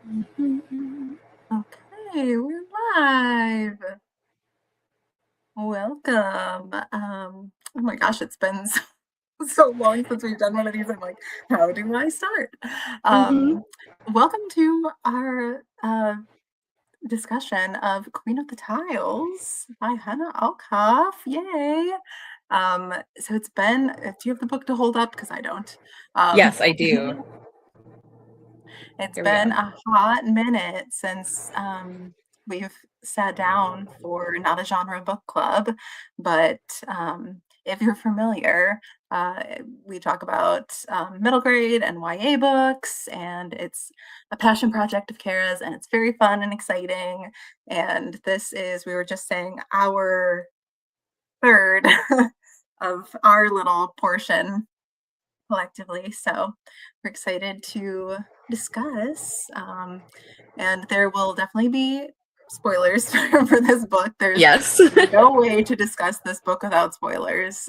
Mhm. Okay, we're live. Welcome. Oh my gosh, it's been so long since we've done one of these. I'm like, how do I start? Mhm. Um, Welcome to our discussion of Queen of the Tiles by Hanna Alkaf. Yay! So it's been, do you have the book to hold up? Because I don't. Yes, I do. It's Here we been go. a hot minute since we've sat down for not a genre book club, but if you're familiar, uh, we talk about middle grade and YA books, and it's a passion project of Kara's, and it's very fun and exciting. And this is, we were just saying, our third of our little portion collectively. So we're excited to discuss. And there will definitely be spoilers for this book. There's Yes. no way to discuss this book without spoilers.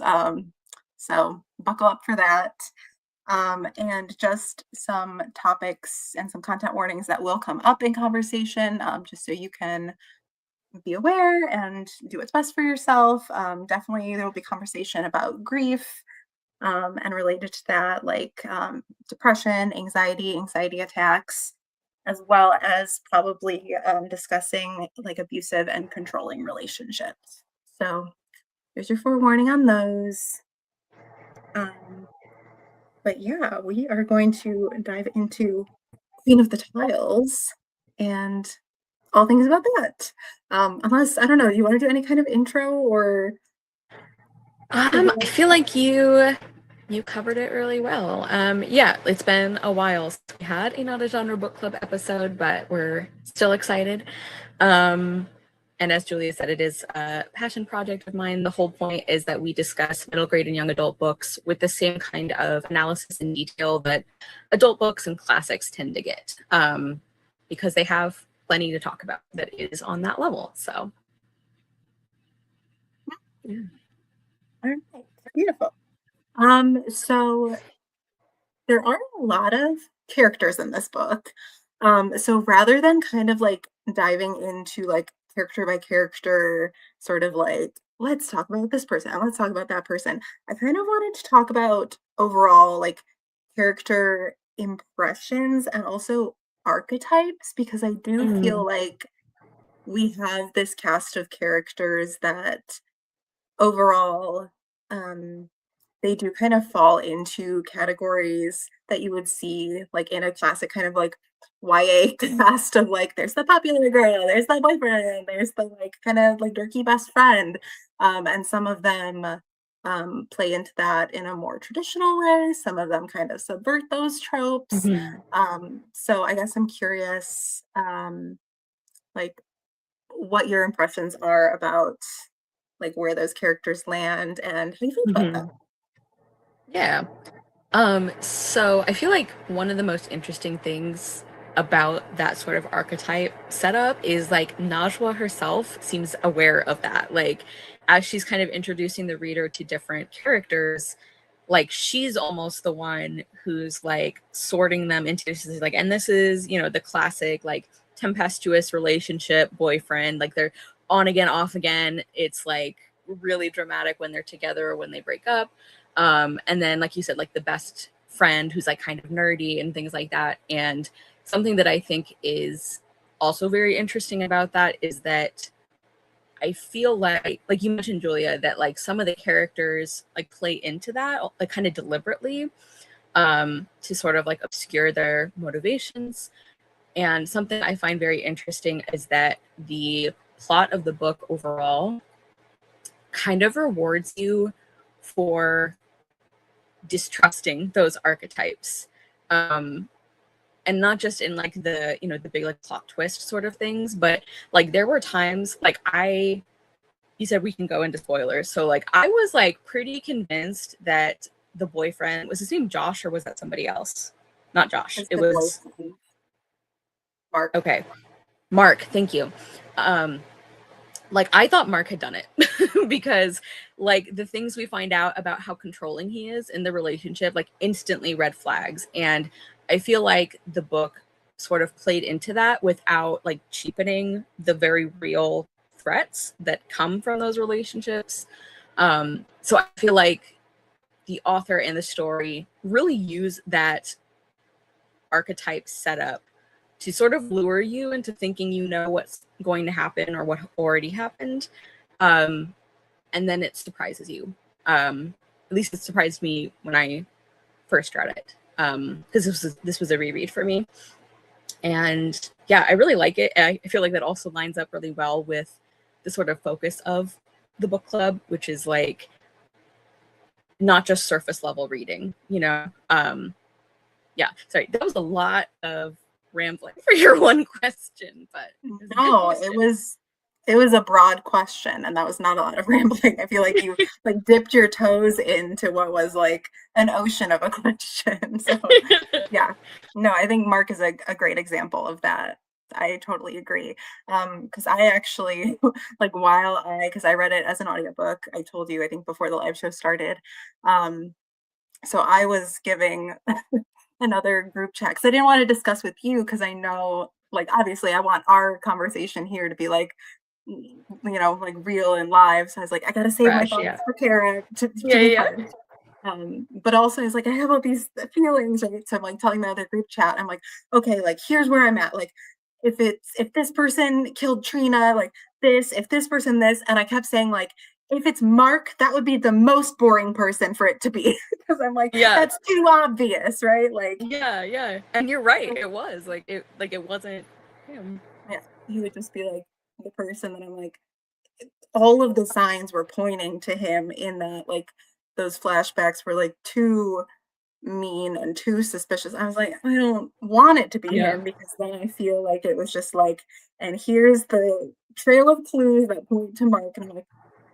So buckle up for that. And just some topics and some content warnings that will come up in conversation, just so you can be aware and do what's best for yourself. Definitely, there will be conversation about grief, and related to that, like depression, anxiety attacks, as well as probably discussing like abusive and controlling relationships. So there's your forewarning on those. Um, but yeah, we are going to dive into Queen of the Tiles and all things about that. Unless, I don't know, do you want to do any kind of intro or I feel like you covered it really well. Yeah, it's been a while since we had a Not a Genre Book Club episode, but we're still excited. Um, and as Julia said, it is a passion project of mine. The whole point is that we discuss middle grade and young adult books with the same kind of analysis and detail that adult books and classics tend to get, because they have plenty to talk about that is on that level. So, yeah. all right, beautiful. So there are a lot of characters in this book. So rather than kind of like diving into like character by character, sort of like, let's talk about this person, let's talk about that person, I kind of wanted to talk about overall like character impressions and also archetypes, because I do Mm. feel like we have this cast of characters that overall, um, they do kind of fall into categories that you would see like in a classic kind of like YA cast of like there's the popular girl, there's the boyfriend, there's the like kind of like dorky best friend. And some of them play into that in a more traditional way. Some of them kind of subvert those tropes. Mhm. So I guess I'm curious, like what your impressions are about like where those characters land and how you feel about them. Mhm. Yeah. So I feel like one of the most interesting things about that sort of archetype setup is like Najwa herself seems aware of that. Like, as she's kind of introducing the reader to different characters, like she's almost the one who's like sorting them into, she's like, and this is, the classic like tempestuous relationship boyfriend, like they're on again, off again. It's like really dramatic when they're together or when they break up. And then, like you said, like the best friend who's like kind of nerdy and things like that. And something that I think is also very interesting about that is that I feel like you mentioned, Julia, that like some of the characters like play into that like kind of deliberately, to sort of like obscure their motivations. And something I find very interesting is that the plot of the book overall kind of rewards you for distrusting those archetypes. Um, and not just in like the, the big like plot twist sort of things, but like there were times like you said we can go into spoilers. So like I was like pretty convinced that the boyfriend was his name Josh, or was that somebody else? Not Josh. As It the was boyfriend, Mark. okay. Mark, thank you. Um like I thought Mark had done it because like the things we find out about how controlling he is in the relationship, like instantly red flags. And I feel like the book sort of played into that without like cheapening the very real threats that come from those relationships. So I feel like the author and the story really use that archetype setup to sort of lure you into thinking you know what's going to happen or what already happened. Um, and then it surprises you. At least it surprised me when I first read it, because this was a reread for me. And yeah, I really like it. I feel like that also lines up really well with the sort of focus of the book club, which is like not just surface level reading, you know. Yeah, sorry, that was a lot of rambling for your one question, but it was a good No, question. it was a broad question, and that was not a lot of rambling. I feel like you like dipped your toes into what was like an ocean of a question. So yeah, no, I think Mark is a great example of that. I totally agree. Because I actually like because I read it as an audiobook, I told you, I think before the live show started. Um, so I was giving another group chat because I didn't want to discuss with you because I know, like, obviously, I want our conversation here to be like, like real and live. So I was like, I gotta save my Fresh, yeah. thoughts for Kara to Yeah, be yeah, fun. But also, it's like I have all these feelings, right? So I'm like telling the other group chat, I'm like, okay, like here's where I'm at. Like, if this person killed Trina, like this, if this person this, and I kept saying like, if it's Mark, that would be the most boring person for it to be because I'm like, yeah, that's too obvious, right? Like, yeah, yeah. And you're right, it was like it wasn't him. yeah, he would just be like the person that I'm like, all of the signs were pointing to him in that, like, those flashbacks were like too mean and too suspicious. I was like, I don't want it to be Yeah, him because then I feel like it was just like, and here's the trail of clues that point to Mark. And I'm like,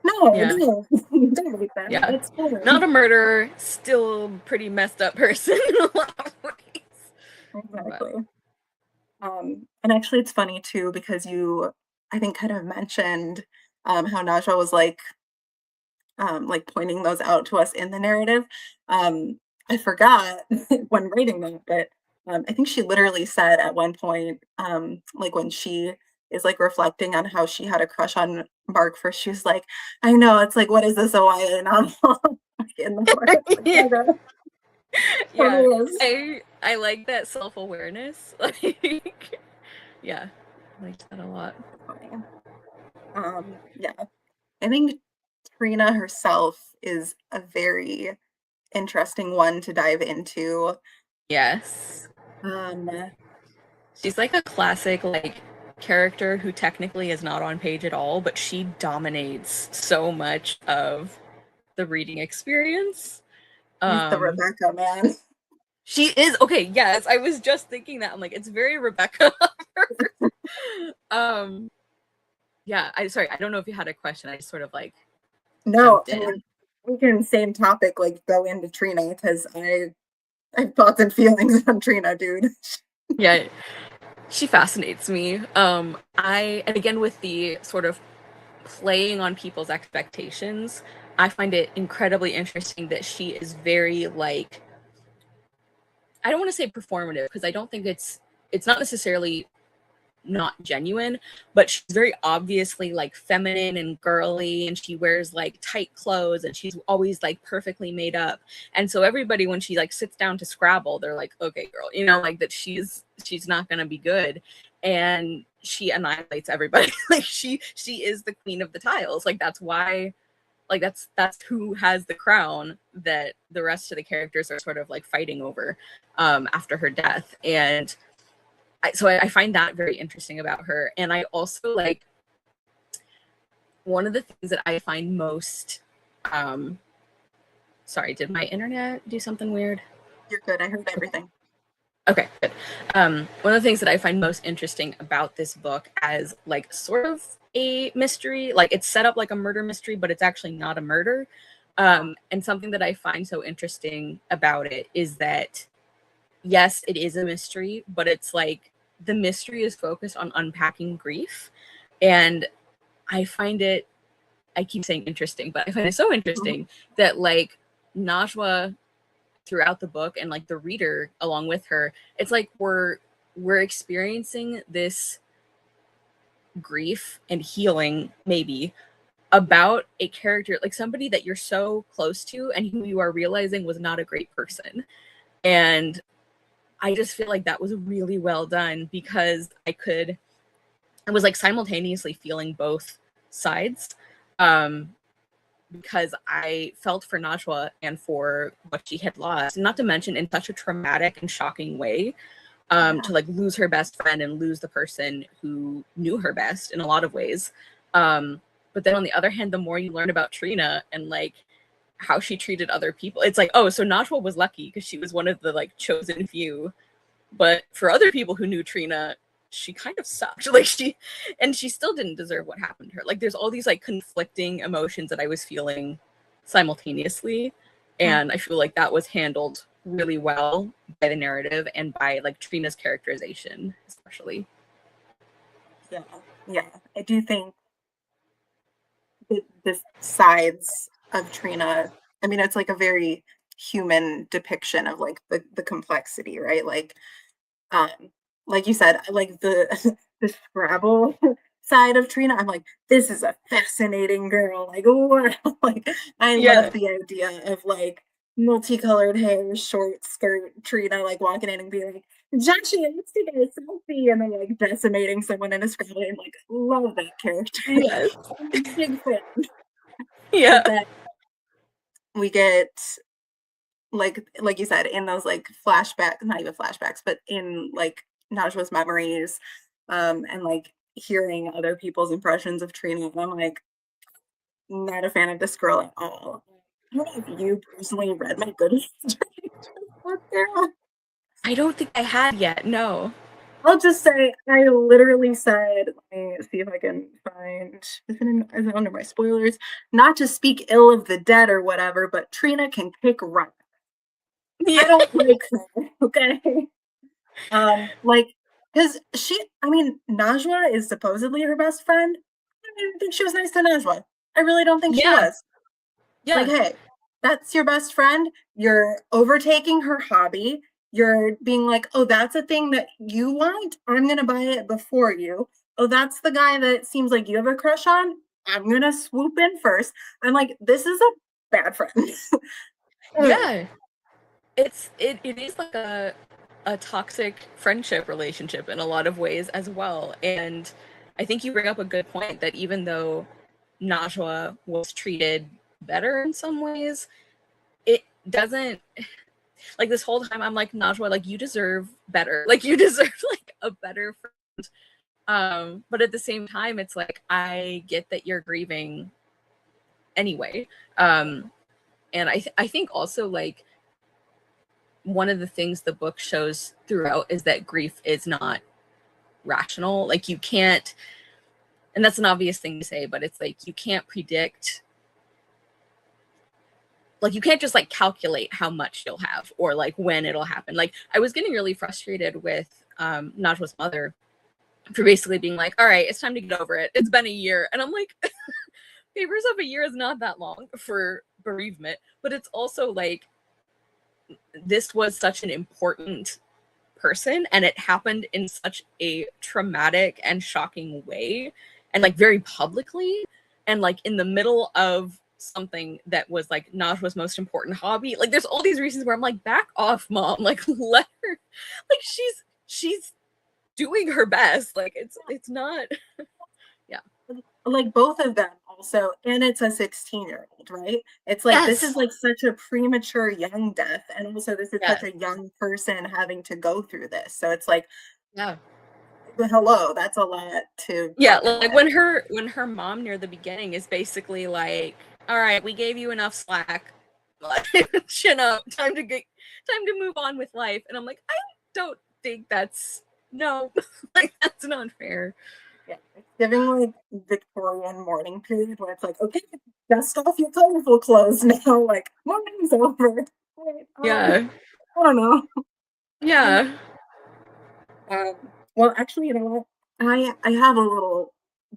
no, yeah, no, don't like that. yeah. That's Not boring. a murderer, still pretty messed up person in a lot of ways. But Exactly. And actually, it's funny too because you, I think, kind of mentioned how Najwa was like pointing those out to us in the narrative. Um, I forgot when reading that, but I think she literally said at one point, like when she is like reflecting on how she had a crush on Mark first, she was like, I know, it's like, what is this, a YA novel? Like, in the forest. Like, yeah, yeah, that yeah. totally is. I like that self-awareness. Like yeah, I liked that a lot. That's funny. Yeah, I think Trina herself is a very interesting one to dive into. Yes. Um, She's like a classic like character who technically is not on page at all, but she dominates so much of the reading experience. she's the Um Rebecca, man. she is okay, yes, I was just thinking that. I'm like, it's very Rebecca. um yeah, I sorry, I don't know if you had a question. I just sort of like No, jumped I mean, in. we can same topic, like go into Trina because I have thoughts and feelings on Trina, dude. Yeah, she fascinates me. I and again with the sort of playing on people's expectations, I find it incredibly interesting that she is very like, I don't want to say performative because I don't think it's not necessarily not genuine, but she's very obviously like feminine and girly, and she wears like tight clothes, and she's always like perfectly made up. And so everybody, when she like sits down to Scrabble, they're like, okay, girl, you know, like that she's not gonna be good. And she annihilates everybody. Like she is the queen of the tiles. Like that's why, like that's who has the crown that the rest of the characters are sort of like fighting over after her death. And I find that very interesting about her. And I also like, one of the things that I find most um sorry, did my internet do something weird? You're good. I heard everything. Okay, good. One of the things that I find most interesting about this book as like sort of a mystery, like it's set up like a murder mystery, but it's actually not a murder. And something that I find so interesting about it is that yes, it is a mystery, but it's like the mystery is focused on unpacking grief. And I find it, I keep saying interesting, but I find it so Mhm. interesting that like Najwa throughout the book and like the reader along with her, it's like we're we're experiencing this grief and healing, maybe, about a character, like somebody that you're so close to and who you are realizing was not a great person. And I just feel like that was really well done because I was like simultaneously feeling both sides. Um, because I felt for Najwa and for what she had lost, not to mention in such a traumatic and shocking way, Yeah. to like lose her best friend and lose the person who knew her best in a lot of ways. Um, but then on the other hand, the more you learn about Trina and like how she treated other people, it's like, oh, so Najwa was lucky because she was one of the like chosen few. But for other people who knew Trina, she kind of sucked. Like she still didn't deserve what happened to her. Like there's all these like conflicting emotions that I was feeling simultaneously. Mm. And I feel like that was handled really well by the narrative and by like Trina's characterization, especially. Yeah. Yeah. I do think the sides of Trina, I mean, it's like a very human depiction of like the complexity, right? Um, like you said, I like the the Scrabble side of Trina. I'm like, this is a fascinating girl. Like, wow. Like, I love Yeah. the idea of like multicolored hair, short skirt Trina, like walking in and being like, Joshua, let's take a selfie, and then like decimating someone in a Scrabble. And like, love that character. Yes. I'm a big fan. Yeah. But then we get like you said, in those like flashback, not even flashbacks, but in like Najwa's memories, and like hearing other people's impressions of Trina, and I'm like not a fan of this girl at all. I don't know if you personally read my good history book, Sarah. I don't think I had yet. No. I'll just say I literally said, let me see if I can find is it under my spoilers? Not to speak ill of the dead or whatever, but Trina can kick rock. Yeah. I don't like her, okay? Like, because I mean, Najwa is supposedly her best friend. I didn't think she was nice to Najwa. I really don't think she Yeah. was. Like, Yeah. hey, that's your best friend. You're overtaking her hobby. You're being like, oh, that's a thing that you want. I'm going to buy it before you. Oh, that's the guy that seems like you have a crush on. I'm going to swoop in first. I'm like, this is a bad friend. Anyway, Yeah. It is like a toxic friendship relationship in a lot of ways as well. And I think you bring up a good point that even though Najwa was treated better in some ways, it doesn't, like this whole time I'm like, Najwa, like you deserve better. Like you deserve like a better friend. But at the same time, it's like I get that you're grieving anyway. Um, and I think also like one of the things the book shows throughout is that grief is not rational. Like you can't, and that's an obvious thing to say, but it's like you can't predict, like you can't just like calculate how much you'll have or like when it'll happen. Like I was getting really frustrated with Najwa's mother for basically being like, all right, it's time to get over it. It's been a year. And I'm like, okay, first off, a year is not that long for bereavement, but it's also like this was such an important person and it happened in such a traumatic and shocking way and like very publicly and like in the middle of something that was like Najwa's most important hobby. Like there's all these reasons where I'm like, back off, mom. Like let her, like she's doing her best. Like it's not. Yeah. like both of them also, and it's a 16-year-old, right? It's like this is Yes. like such a premature young death, and also this is such Yes. a young person having to go through this. So it's like, Yeah. hello, that's a lot to Yeah, cope like with. when her mom near the beginning is basically like, "All right, we gave you enough slack. Like, chin up. Time to move on with life." And I'm like, I don't think that's no, like that's not fair. Yeah, it's giving like Victorian mourning period where it's like, okay, dust off your colorful clothes now. Like mourning's over. Wait, Yeah, I don't know. yeah, Um, well, actually, you know what? I have a little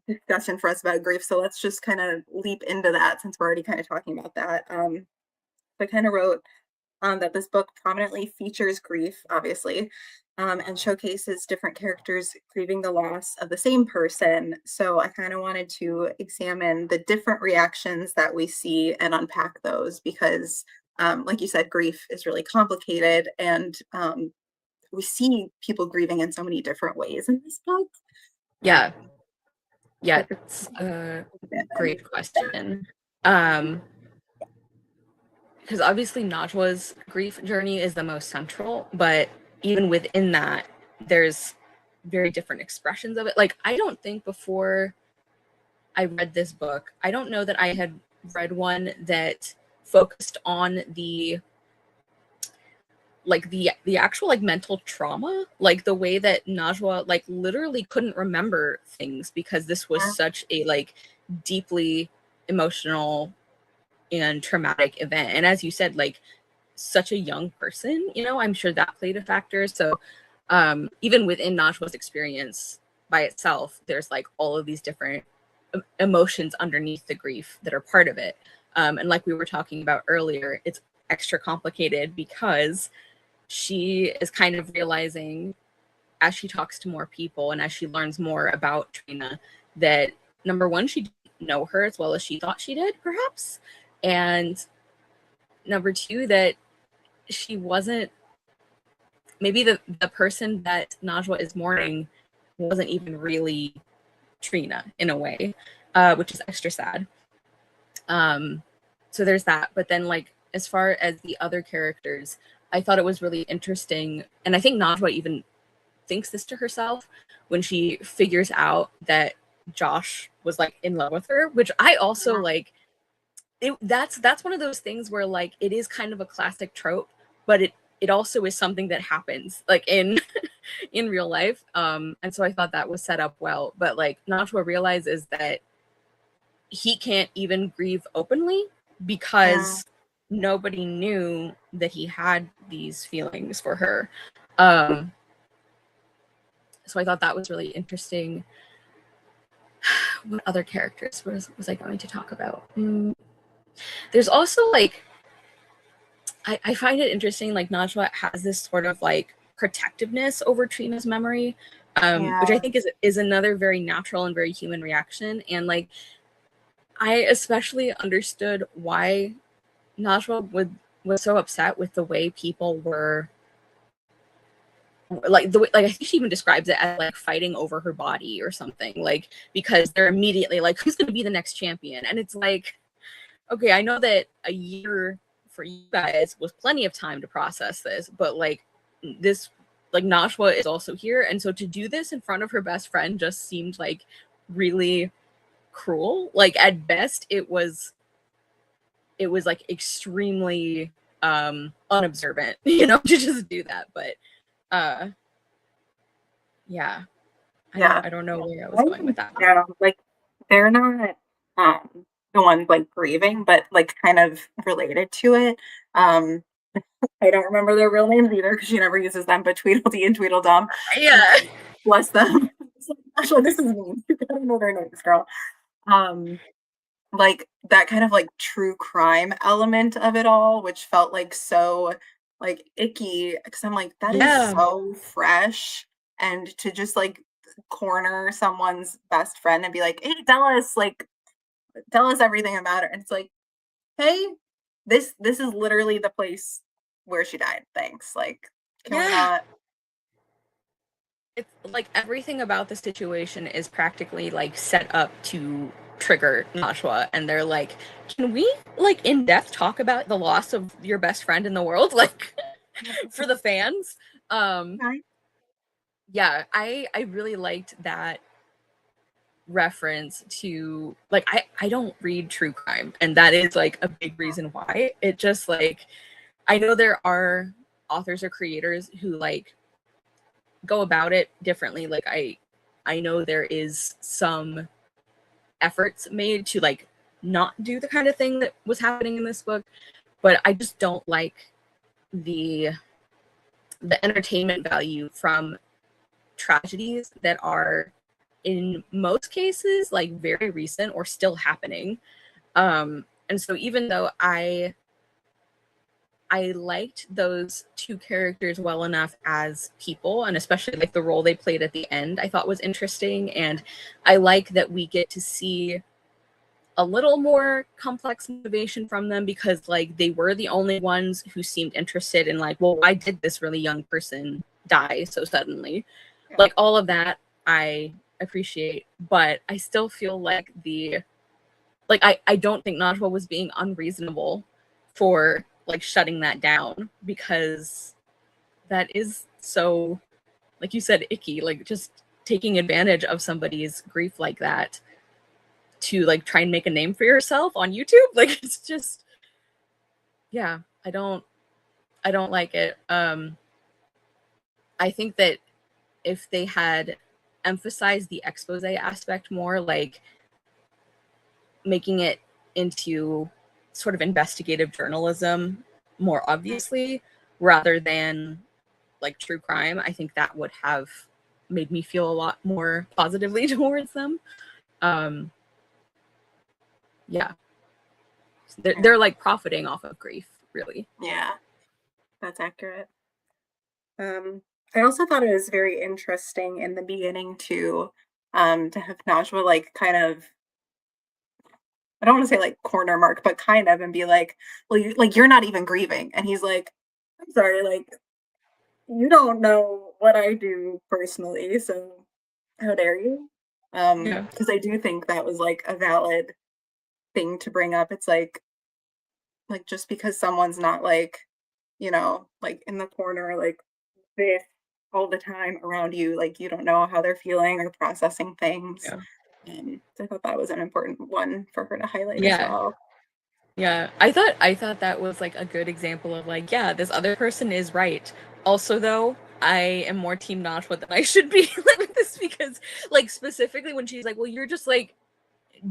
discussion for us about grief, so let's just kind of leap into that since we're already kind of talking about that. I kind of wrote that this book prominently features grief, obviously, and showcases different characters grieving the loss of the same person. So I kind of wanted to examine the different reactions that we see and unpack those because, like you said, grief is really complicated, and we see people grieving in so many different ways in this book. Yeah, yeah, So just it's a examine great question. Um, because obviously Najwa's grief journey is the most central, but even within that, there's very different expressions of it. Like, I don't think before I read this book, I don't know that I had read one that focused on the actual like mental trauma, like the way that Najwa like literally couldn't remember things because this was that. such a like deeply emotional and traumatic event. And as you said, like such a young person, I'm sure that played a factor. So even within Najwa's experience by itself, there's like all of these different emotions underneath the grief that are part of it. And like we were talking about earlier, it's extra complicated because she is kind of realizing as she talks to more people and as she learns more about Trina that number one, she didn't know her as well as she thought she did, perhaps. And number two, that she wasn't, maybe the person that Najwa is mourning wasn't even really Trina in a way, which is extra sad. So there's that. But then, like, as far as the other characters, I thought it was really interesting. And I think Najwa even thinks this to herself when she figures out that Josh was like in love with her, which I also like. That's one of those things where like it is kind of a classic trope, but it also is something that happens like in in real life. And so I thought that was set up well. But like Najwa realizes that he can't even grieve openly Yeah, because nobody knew that he had these feelings for her. Um, so I thought that was really interesting. What other characters was I going to talk about? There's also like I find it interesting. Like Najwa has this sort of like protectiveness over Trina's memory, which I yeah, think is another very natural and very human reaction. And like I especially understood why Najwa was so upset with the way people were like the way, like I think she even describes it as like fighting over her body or something, like because they're immediately like who's going to be the next champion, and it's like okay, I know that a year for you guys was plenty of time to process this, but like this, like Nashwa is also here. And so to do this in front of her best friend just seemed like really cruel. Like at best, it was like extremely unobservant, to just do that. But uh yeah, yeah. I don't know where I was I going with even that. know, like, they're not, the ones, like, grieving, but, like, kind of related to it. Um, I don't remember their real names either because she never uses them, but Tweedledee and Tweedledum, Yeah. bless them. Actually, this is mean. You gotta know their names, girl. Um, like, that kind of, like, true crime element of it all, which felt, like, so, like, icky because 'cause I'm like, "That is Yeah. so fresh," and to just, like, corner someone's best friend and be like, "Hey, tell us everything about her," and it's like, "Hey, this is literally the place where she died, thanks, like, can we Yeah. not." It's like everything about the situation is practically like set up to trigger Nashua, and they're like, "Can we like in depth talk about the loss of your best friend in the world, like for the fans?" Um, Okay. yeah, I really liked that reference to like I don't read true crime, and that is like a big reason why. It just like I know there are authors or creators who like go about it differently. Like I know there is some efforts made to like not do the kind of thing that was happening in this book, but I just don't like the the entertainment value from tragedies that are in most cases like very recent or still happening. And so even though I liked those two characters well enough as people, and especially like the role they played at the end, I thought was interesting. And I like that we get to see a little more complex motivation from them because like they were the only ones who seemed interested in like, well, why did this really young person die so suddenly? Yeah. Like all of that I appreciate, but I still feel like I don't think Najwa was being unreasonable for like shutting that down because that is so, like you said, icky, like just taking advantage of somebody's grief like that to like try and make a name for yourself on YouTube. Like it's just, yeah, I don't like it. I think that if they had emphasized the expose aspect more, like making it into sort of investigative journalism more obviously rather than like true crime, I think that would have made me feel a lot more positively towards them. Um, yeah, they're like profiting off of grief, really. Yeah, that's accurate. I also thought it was very interesting in the beginning to have Najwa like kind of, I don't want to say like corner Mark, but kind of, and be like, well, you're not even grieving, and he's like, I'm sorry, like you don't know what I do personally, so how dare you? Yeah, Because I do think that was like a valid thing to bring up. It's like just because someone's not like, like in the corner, like this all the time around you, like you don't know how they're feeling or processing things. yeah, So I thought that was an important one for her to highlight as yeah. well. Yeah, I thought that was like a good example of like, yeah, this other person is right. Also, though, I am more team Nashua than I should be like with this because, like, specifically when she's like, "Well, you're just like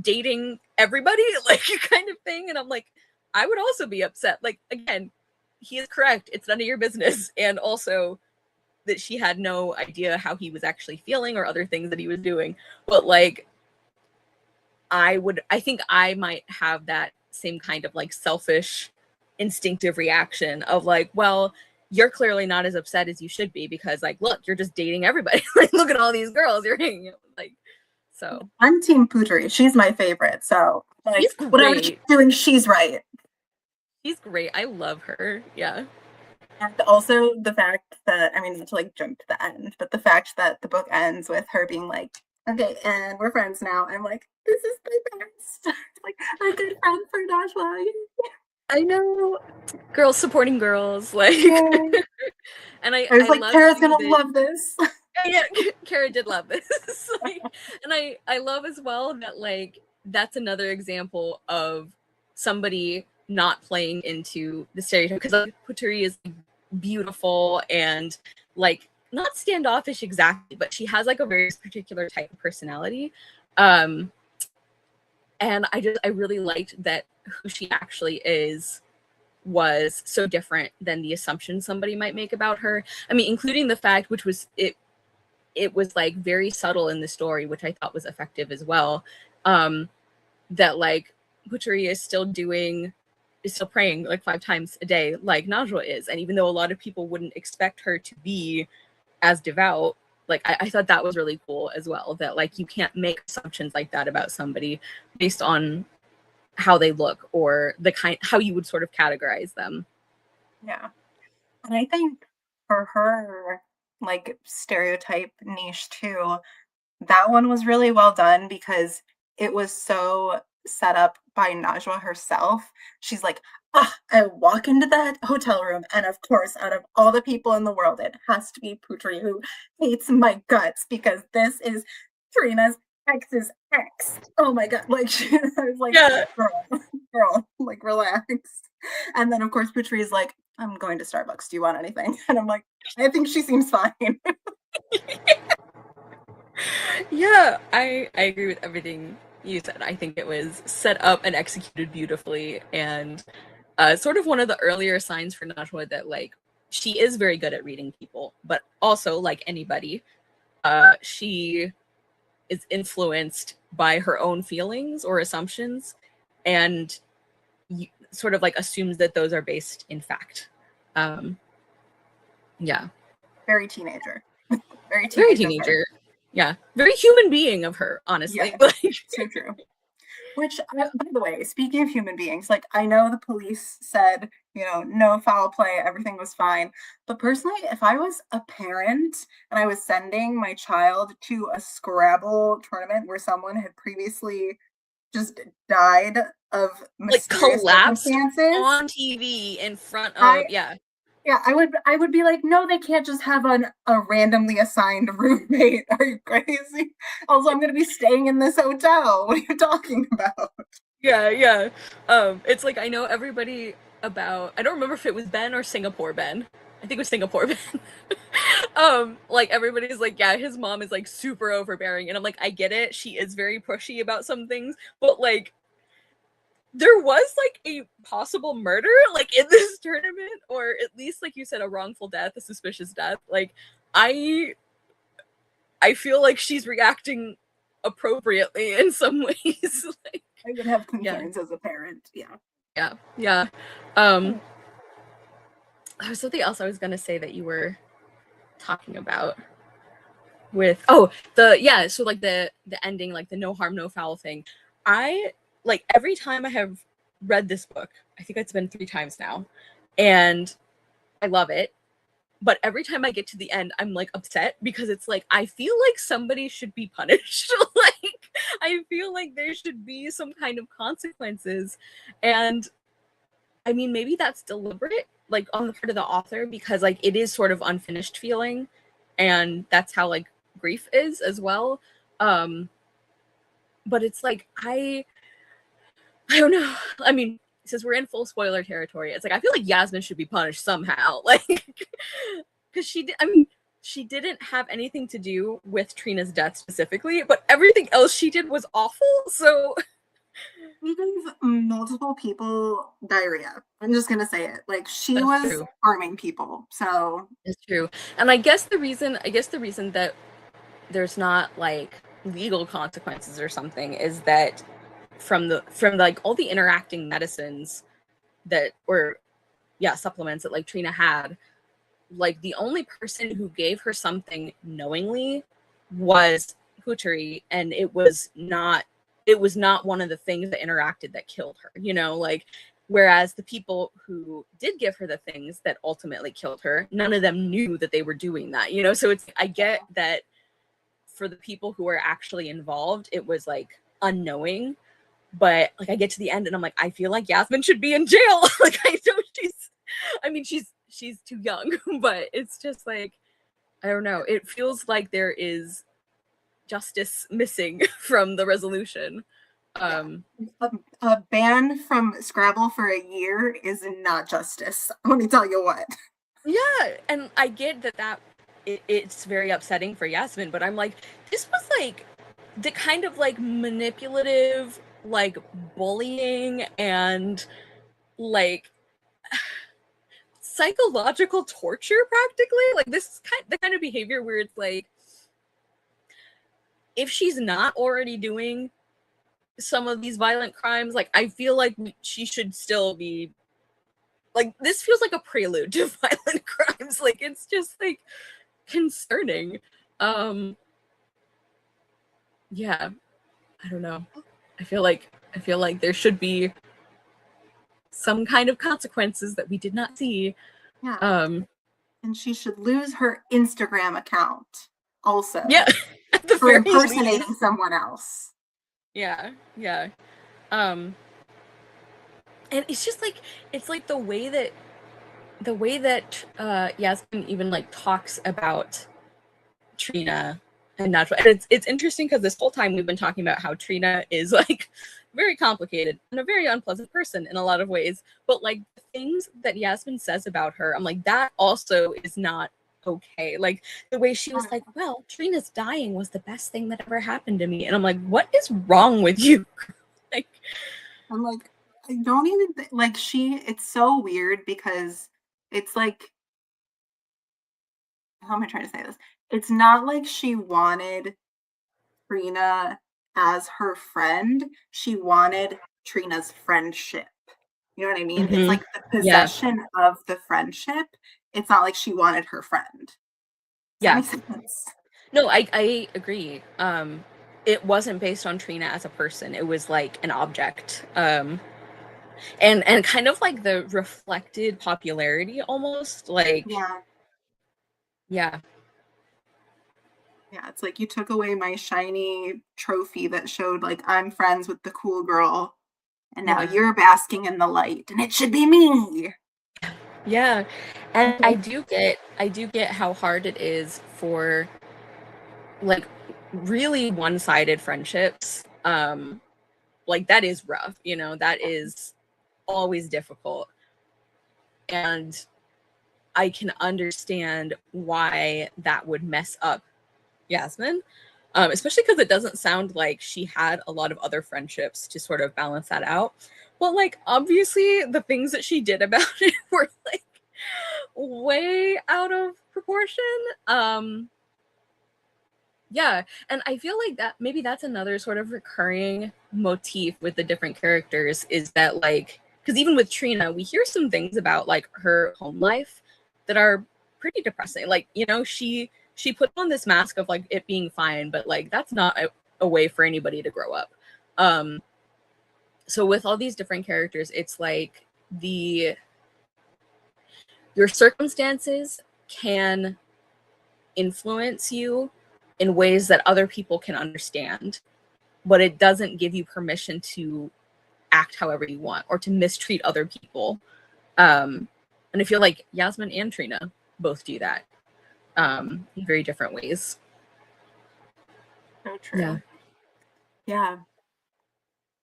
dating everybody," like kind of thing, and I'm like, I would also be upset. Like, again, he is correct. It's none of your business, and also that she had no idea how he was actually feeling or other things that he was doing. But like, I think I might have that same kind of like selfish instinctive reaction of like, well, you're clearly not as upset as you should be because like, look, you're just dating everybody. Like, look at all these girls you're hanging out with. Like, so I'm Team Pootery. She's my favorite. So like he's whatever she's great. doing, she's right. He's great. I love her. Yeah. And also the fact that, I mean, not to like jump to the end, but the fact that the book ends with her being like, okay, and we're friends now. I'm like, this is my best. Like a good friend for Nashwa. I know. Girls supporting girls. Like Yeah. and I I was I like, love Kara's too gonna that love this. yeah, Kara did love this. Like, and I love as well that like that's another example of somebody not playing into the stereotype because like, Puturi is beautiful and like not standoffish exactly, but she has like a very particular type of personality. Um, and I really liked that who she actually is was so different than the assumption somebody might make about her. I mean, including the fact, which was it was like very subtle in the story, which I thought was effective as well. Um, that like Butchery is still praying like 5 times a day, like Najwa is. And even though a lot of people wouldn't expect her to be as devout, like I thought that was really cool as well. That like you can't make assumptions like that about somebody based on how they look or the kind how you would sort of categorize them. Yeah. And I think for her, like stereotype niche too, that one was really well done because it was so set up by Najwa herself. She's like, ah, I walk into that hotel room, and of course, out of all the people in the world, it has to be Putri who hates my guts because this is Trina's ex's ex. Oh my god! Like I was like, Yeah. girl, like relax. And then of course Putri is like, I'm going to Starbucks. Do you want anything? And I'm like, I think she seems fine. Yeah, I agree with everything you said. I think it was set up and executed beautifully, and sort of one of the earlier signs for Najwa that like she is very good at reading people, but also like anybody, she is influenced by her own feelings or assumptions, and sort of like assumes that those are based in fact. Um, yeah, Very teenager. Very very teenage of her. teenager. Yeah, very human being of her, honestly. Yes, Like, so true. Which, by the way, speaking of human beings, like I know the police said, no foul play, everything was fine. But personally, if I was a parent and I was sending my child to a Scrabble tournament where someone had previously just died of like mysterious collapsed circumstances, on TV in front I of, yeah. yeah, I would be like, no, they can't just have a randomly assigned roommate. Are you crazy? Also, I'm gonna be staying in this hotel. What are you talking about? Yeah, yeah. It's like I know everybody about. I don't remember if it was Ben or Singapore Ben. I think it was Singapore Ben. Like everybody's like, yeah, his mom is like super overbearing, and I'm like, I get it. She is very pushy about some things, but like, there was like a possible murder, like in this tournament, or at least like you said, a wrongful death, a suspicious death. Like, I, I feel like she's reacting appropriately in some ways. Like, I would have yeah. concerns as a parent. Yeah. Yeah, yeah. Um, there was something else I was gonna say that you were talking about with the yeah, so like the ending, like the no harm, no foul thing. I like every time I have read this book, I think it's been 3 times now, and I love it. But every time I get to the end, I'm like upset because it's like I feel like somebody should be punished. Like I feel like there should be some kind of consequences. And I mean, maybe that's deliberate, like on the part of the author, because like it is sort of unfinished feeling, and that's how like grief is as well. Um, but it's like I don't know. I mean, since we're in full spoiler territory, it's like I feel like Yasmin should be punished somehow, like because she did. I mean, she didn't have anything to do with Trina's death specifically, but everything else she did was awful. So We gave multiple people diarrhea. I'm just gonna say it. Like she that's was true. harming people. So It's true. And I guess the reason that there's not like legal consequences or something is that from like all the interacting medicines that or yeah, supplements that like Trina had, like the only person who gave her something knowingly was Huteri, and it was not one of the things that interacted that killed her, like whereas the people who did give her the things that ultimately killed her, none of them knew that they were doing that, so it's I get that for the people who were actually involved, it was like unknowing. But like I get to the end and I'm like, I feel like Yasmin should be in jail. Like I know she's too young, but it's just like I don't know. It feels like there is justice missing from the resolution. yeah, Um a ban from Scrabble for a year is not justice. Let me tell you what. yeah, and I get it's very upsetting for Yasmin, but I'm like, this was like the kind of like manipulative, like bullying and like psychological torture practically. Like this is the kind of behavior where it's like if she's not already doing some of these violent crimes, like I feel like she should still be like this feels like a prelude to violent crimes. Like it's just like concerning. Um yeah, I don't know. I feel like there should be some kind of consequences that we did not see. Yeah. Um And she should lose her Instagram account yeah, also at the for very least. impersonating someone else. Yeah, yeah. Um and it's just like it's like the way that Yasmin even like talks about Trina and Najwa. And it's interesting because this whole time we've been talking about how Trina is like very complicated and a very unpleasant person in a lot of ways. But like the things that Yasmin says about her, I'm like, that also is not okay. Like the way she was like, well, Trina's dying was the best thing that ever happened to me. And I'm like, what is wrong with you? Like, I'm like, I don't even like it's so weird because it's like, how am I trying to say this? It's not like she wanted Trina as her friend. She wanted Trina's friendship. You know what I mean? It's Mm-hmm. like the Yeah. possession of the friendship. It's not like she wanted her friend. Does that Yeah. make sense? No, I agree. It wasn't based on Trina as a person. It was like an object. And kind of like the reflected popularity almost. Like, Yeah. yeah. Yeah. It's like you took away my shiny trophy that showed like I'm friends with the cool girl, and now Yeah. you're basking in the light, and it should be me. Yeah. And I do get how hard it is for like really one-sided friendships. Like that is rough, that is always difficult. And I can understand why that would mess up Yasmin. Especially because it doesn't sound like she had a lot of other friendships to sort of balance that out. But like obviously the things that she did about it were like way out of proportion. Um yeah, and I feel like that maybe that's another sort of recurring motif with the different characters is that like because even with Trina, we hear some things about like her home life that are pretty depressing. Like, she put on this mask of like it being fine, but like that's not a way for anybody to grow up. Um so with all these different characters, it's like the your circumstances can influence you in ways that other people can understand, but it doesn't give you permission to act however you want or to mistreat other people. And I feel like Yasmin and Trina both do that in very different ways. So Yeah. true. Yeah.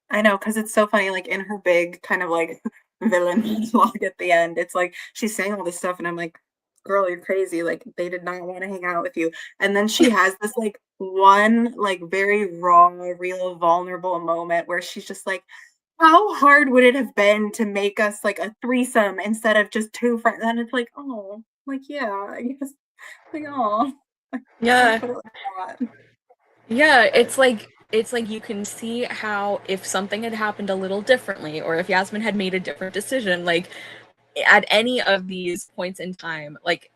I know, because it's so funny, like, in her big kind of, like, villain monologue at the end, it's like, she's saying all this stuff, and I'm like, "Girl, you're crazy, like, they did not wanna hang out with you," and then she has this, like, one, like, very raw, real, vulnerable moment where she's just like, "How hard would it have been to make us, like, a threesome instead of just 2 friends?" And it's like, "Oh, like, yeah, I guess." Like, "Aw." Like, don't Yeah. put it like that. Yeah, But it's like you can see how if something had happened a little differently or if Yasmin had made a different decision, like at any of these points in time, like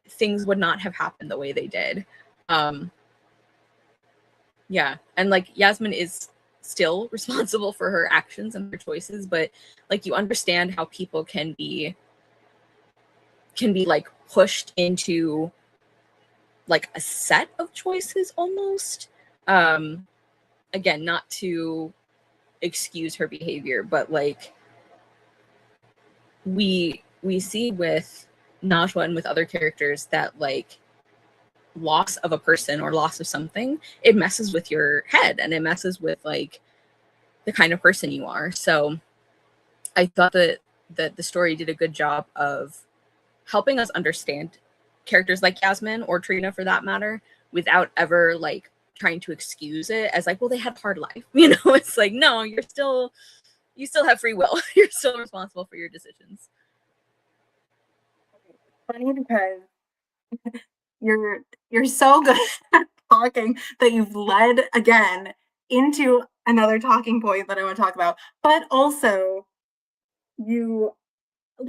things would not have happened the way they did. Um Yeah, and like Yasmin is still responsible for her actions and her choices, but like you understand how people can be like pushed into like a set of choices almost. Um Again, not to excuse her behavior, but like we see with Najwa and with other characters that like loss of a person or loss of something, it messes with your head and it messes with like the kind of person you are. So I thought that the story did a good job of helping us understand characters like Yasmin or Trina for that matter without ever like trying to excuse it as like, well, they had a hard life. It's like, no, you still have free will. You're still responsible for your decisions. funny because you're you're so good at talking that you've led again into another talking point that I want to talk about. But also you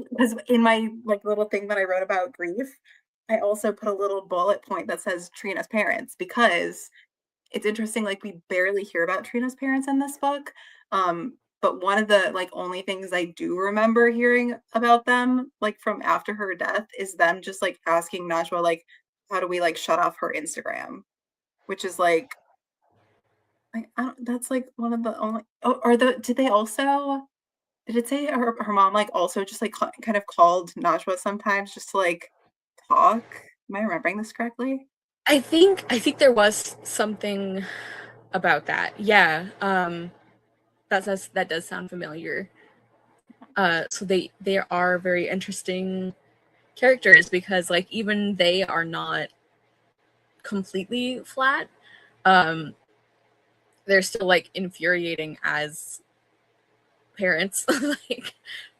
because in my like little thing that I wrote about grief, I also put a little bullet point that says Trina's parents because it's interesting, like, we barely hear about Trina's parents in this book, but one of the, like, only things I do remember hearing about them, like, from after her death is them just, like, asking Najwa, like, "How do we, like, shut off her Instagram?" Which is, like, I don't that's, like, one of the only or did they also did it say her mom, like, also just, like, kind of called Najwa sometimes just to, like, talk? Am I remembering this correctly? I think there was something about that. Yeah. That does sound familiar. So they are very interesting characters because like even they are not completely flat. Um they're still like infuriating as parents. Like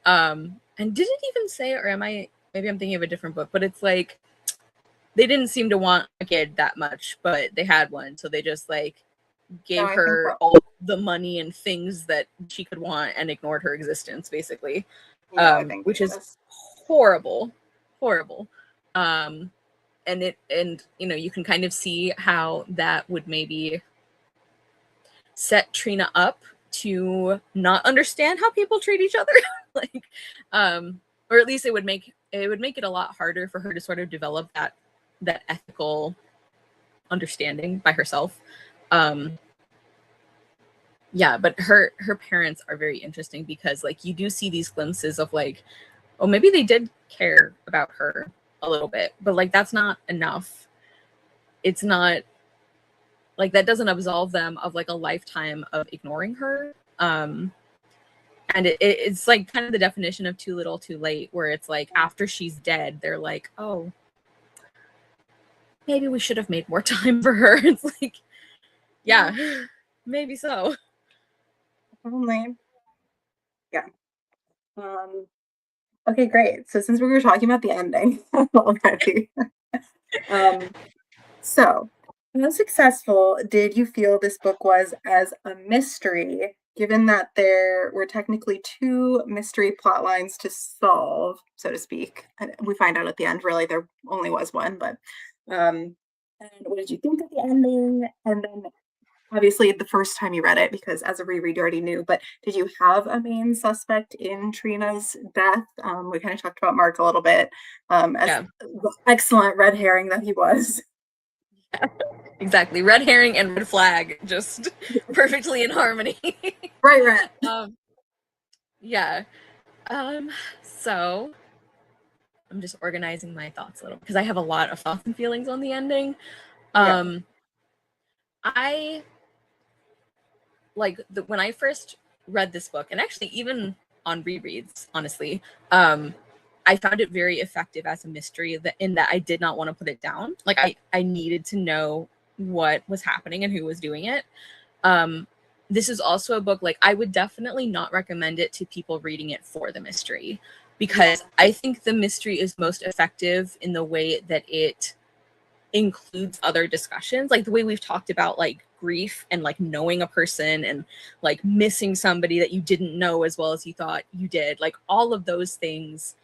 and did it even say, or am I maybe I'm thinking of a different book, but it's like they didn't seem to want a kid that much, but they had one, so they just like No, gave I think her that, all the money and things that she could want and ignored her existence, basically, yeah, I think which is that's, horrible, horrible. Um, and you can kind of see how that would maybe set Trina up to not understand how people treat each other. like or at least it would make it a lot harder for her to sort of develop that ethical understanding by herself. um yeah, but her parents are very interesting because like you do see these glimpses of like, oh, maybe they did care about her a little bit, but like that's not enough. It's not like that doesn't absolve them of like a lifetime of ignoring her. And it's like kind of the definition of too little too late, where it's like after she's dead they're like, oh, maybe we should have made more time for her. It's like, yeah, yeah, maybe so. only, yeah. Um, okay, great. So since we were talking about the ending already, um, so how successful did you feel this book was as a mystery, given that there were technically two mystery plot lines to solve, so to speak? And we find out at the end, really, there only was one, but and what did you think of the ending? And then obviously the first time you read it, because as a reread you already knew, but did you have a main suspect in Trina's death? We kind of talked about Mark a little bit, as Yeah, the excellent red herring that he was. exactly. Red herring and red flag just perfectly in harmony. Right, right. um yeah. um so I'm just organizing my thoughts a little because I have a lot of thoughts and feelings on the ending. Yeah. um I like when I first read this book, and actually even on rereads, honestly, I found it very effective as a mystery, in that I did not want to put it down. Like I needed to know what was happening and who was doing it. Um, this is also a book like I would definitely not recommend it to people reading it for the mystery, Yeah. because I think the mystery is most effective in the way that it includes other discussions, like the way we've talked about like grief and like knowing a person and like missing somebody that you didn't know as well as you thought you did. Like all of those things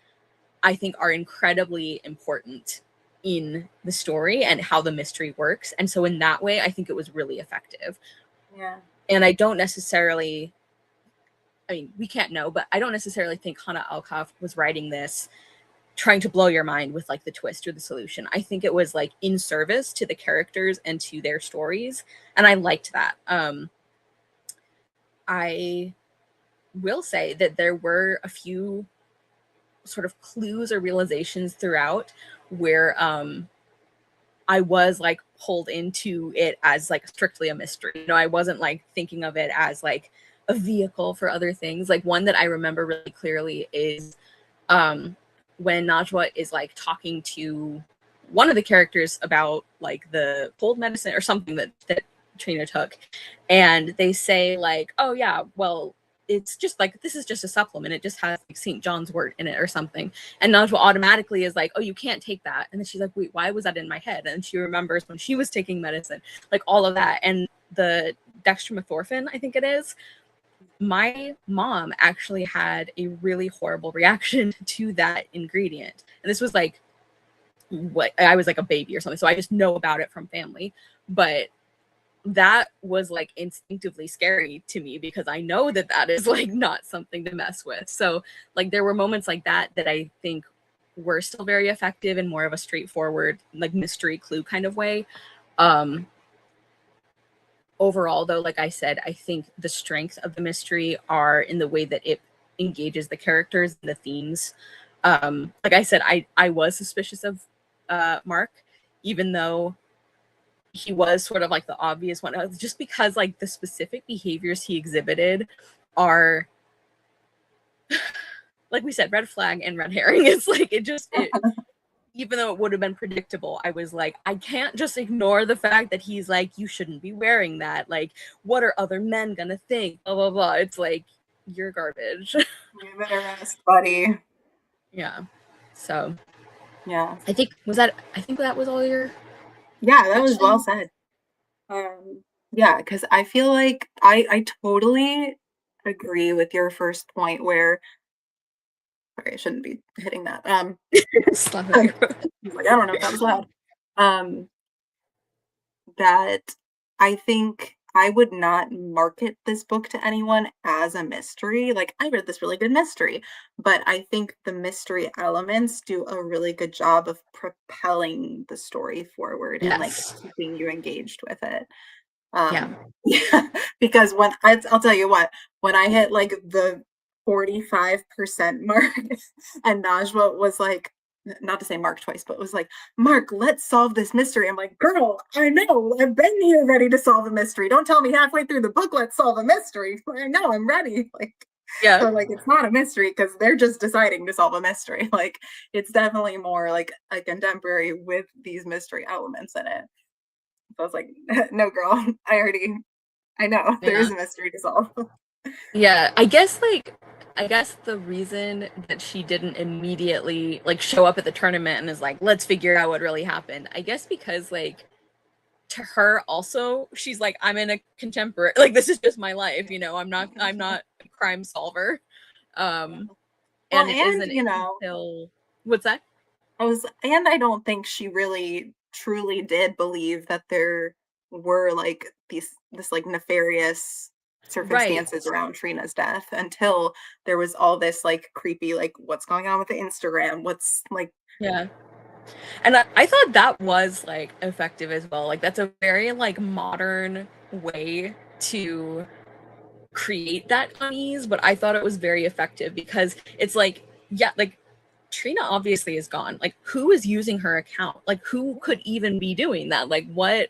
I think are incredibly important in the story and how the mystery works. And so in that way I think it was really effective. Yeah. And I don't necessarily, I mean, we can't know, but I don't necessarily think Hanna Alkaf was writing this trying to blow your mind with like the twist or the solution. I think it was like in service to the characters and to their stories, and I liked that. I will say that there were a few sort of clues or realizations throughout where I was like pulled into it as like strictly a mystery. I wasn't like thinking of it as like a vehicle for other things. Like one that I remember really clearly is um when Najwa is like talking to one of the characters about like the cold medicine or something that Trina took, and they say like, oh yeah, well, it's just like, this is just a supplement, it just has like St. John's wort in it or something. And Najwa automatically is like, oh, you can't take that. And then she's like, wait, why was that in my head? And she remembers when she was taking medicine, like all of that. And the dextromethorphan, I think it is, my mom actually had a really horrible reaction to that ingredient. And this was like, what, I was like a baby or something, so I just know about it from family. But that was like instinctively scary to me because I know that that is like not something to mess with. So like there were moments like that that I think were still very effective in more of a straightforward like mystery clue kind of way. um Overall though, like I said, I think the strength of the mystery are in the way that it engages the characters and the themes. Like I said, I was suspicious of Mark, even though he was sort of like the obvious one, just because like the specific behaviors he exhibited are, like we said, red flag and red herring. It's like it even though it would have been predictable, I was like, I can't just ignore the fact that he's like, you shouldn't be wearing that. Like, what are other men gonna think? Blah blah blah. It's like, you're garbage. You better rest, buddy. Yeah. So Yeah. I think that was all your Yeah, that was well questions. said. Yeah, because I feel like I totally agree with your first point where sorry, I shouldn't be hitting that. Slap I it. was like, I don't know if that was loud. Um, that I think I would not market this book to anyone as a mystery. Like, I read this really good mystery, but I think the mystery elements do a really good job of propelling the story forward and like Yes. keeping you engaged with it. Yeah. Yeah, because I'll tell you what, when I hit like the 45% mark and Najwa was like, not to say Mark twice, but was like, Mark, let's solve this mystery. I'm like, girl, I know, I've been here ready to solve a mystery. Don't tell me halfway through the book, let's solve a mystery. I know, I'm ready. Like, Yeah. so like it's not a mystery because they're just deciding to solve a mystery. Like it's definitely more like a contemporary with these mystery elements in it. So I was like, no, girl, I know there Yeah. is a mystery to solve. Yeah. I guess the reason that she didn't immediately like show up at the tournament and is like, let's figure out what really happened. I guess because like to her also, she's like, I'm in a contemporary like this is just my life, you know, I'm not a crime solver. Yeah. Um Well, and it and isn't until what's that? I don't think she really truly did believe that there were like this like nefarious Right. circumstances around Trina's death until there was all this like creepy like what's going on with the Instagram, what's like Yeah. And I thought that was like effective as well. Like that's a very like modern way to create that unease, but I thought it was very effective because it's like, yeah, like Trina obviously is gone. Like who is using her account? Like who could even be doing that? Like what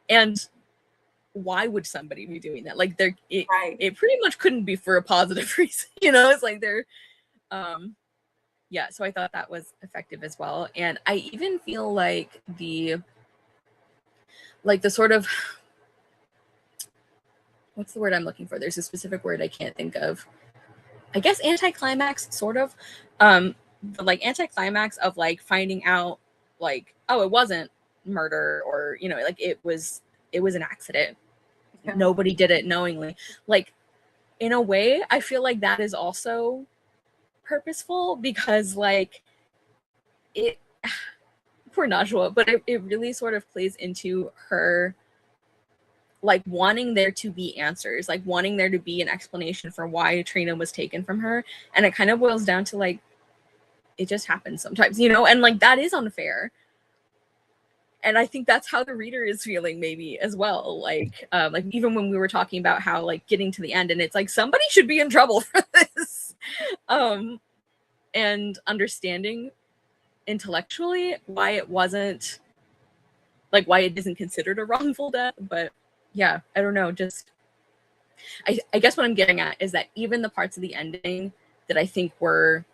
and why would somebody be doing that? Like right. it pretty much couldn't be for a positive reason, you know? It's like they're um yeah, so I thought that was effective as well. And I even feel like the sort of what's the word I'm looking for? There's a specific word I can't think of. I guess anticlimax, sort of. The like anticlimax of like finding out like, oh, it wasn't murder or, you know, like it was an accident. Yeah. Nobody did it knowingly. Like in a way, I feel like that is also purposeful because like it poor Najwa, but it really sort of plays into her like wanting there to be answers, like wanting there to be an explanation for why Trina was taken from her. And it kind of boils down to like, it just happens sometimes, you know, and like that is unfair. And I think that's how the reader is feeling maybe as well. Like even when we were talking about how like getting to the end and it's like somebody should be in trouble for this. Um, and understanding intellectually why it wasn't like why it isn't considered a wrongful death. But yeah, I don't know, just I guess what I'm getting at is that even the parts of the ending that I think were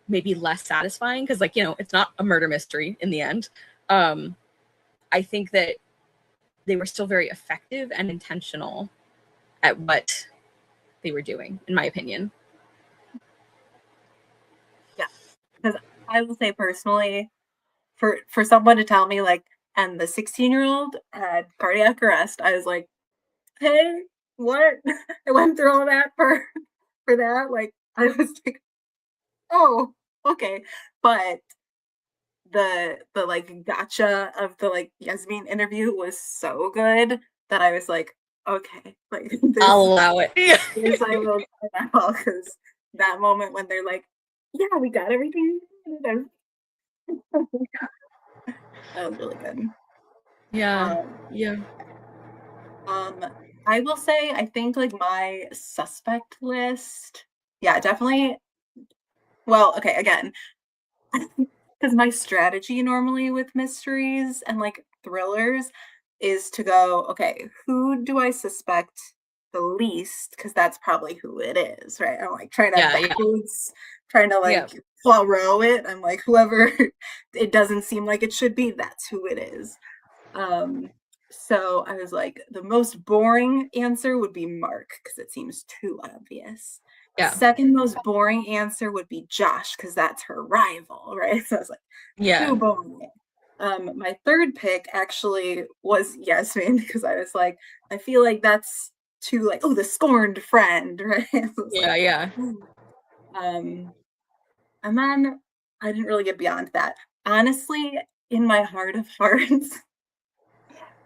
maybe less satisfying, because like, you know, it's not a murder mystery in the end. Um, I think that they were still very effective and intentional at what they were doing, in my opinion. Yeah. Because I will say personally, for someone to tell me like, and the 16-year-old had cardiac arrest, I was like, hey, what? I went through all that for that. Like I was like, oh, okay. But the like gotcha of the like Yasmin interview was so good that I was like, okay, like I'll allow it. Yeah. this I will now because that moment when they're like, yeah, we got everything. That was really good. Yeah. Um, Yeah. um, I will say I think like my suspect list, yeah, definitely. Well, okay, again, because my strategy normally with mysteries and like thrillers is to go, okay, who do I suspect the least? Because that's probably who it is, right? I'm like trying to Yeah. Yeah. backwards, trying to Yeah. like Poirot it. I'm like, whoever it doesn't seem like it should be, that's who it is. Um, so I was like, the most boring answer would be Mark because it seems too obvious. Yeah. Second most boring answer would be Josh because that's her rival, right? So I was like, Yeah. too boring. My third pick actually was Yasmin because I was like, I feel like that's too like, oh, the scorned friend, right? It was like, Yeah, yeah. ooh. Um, and then I didn't really get beyond that. Honestly, in my heart of hearts,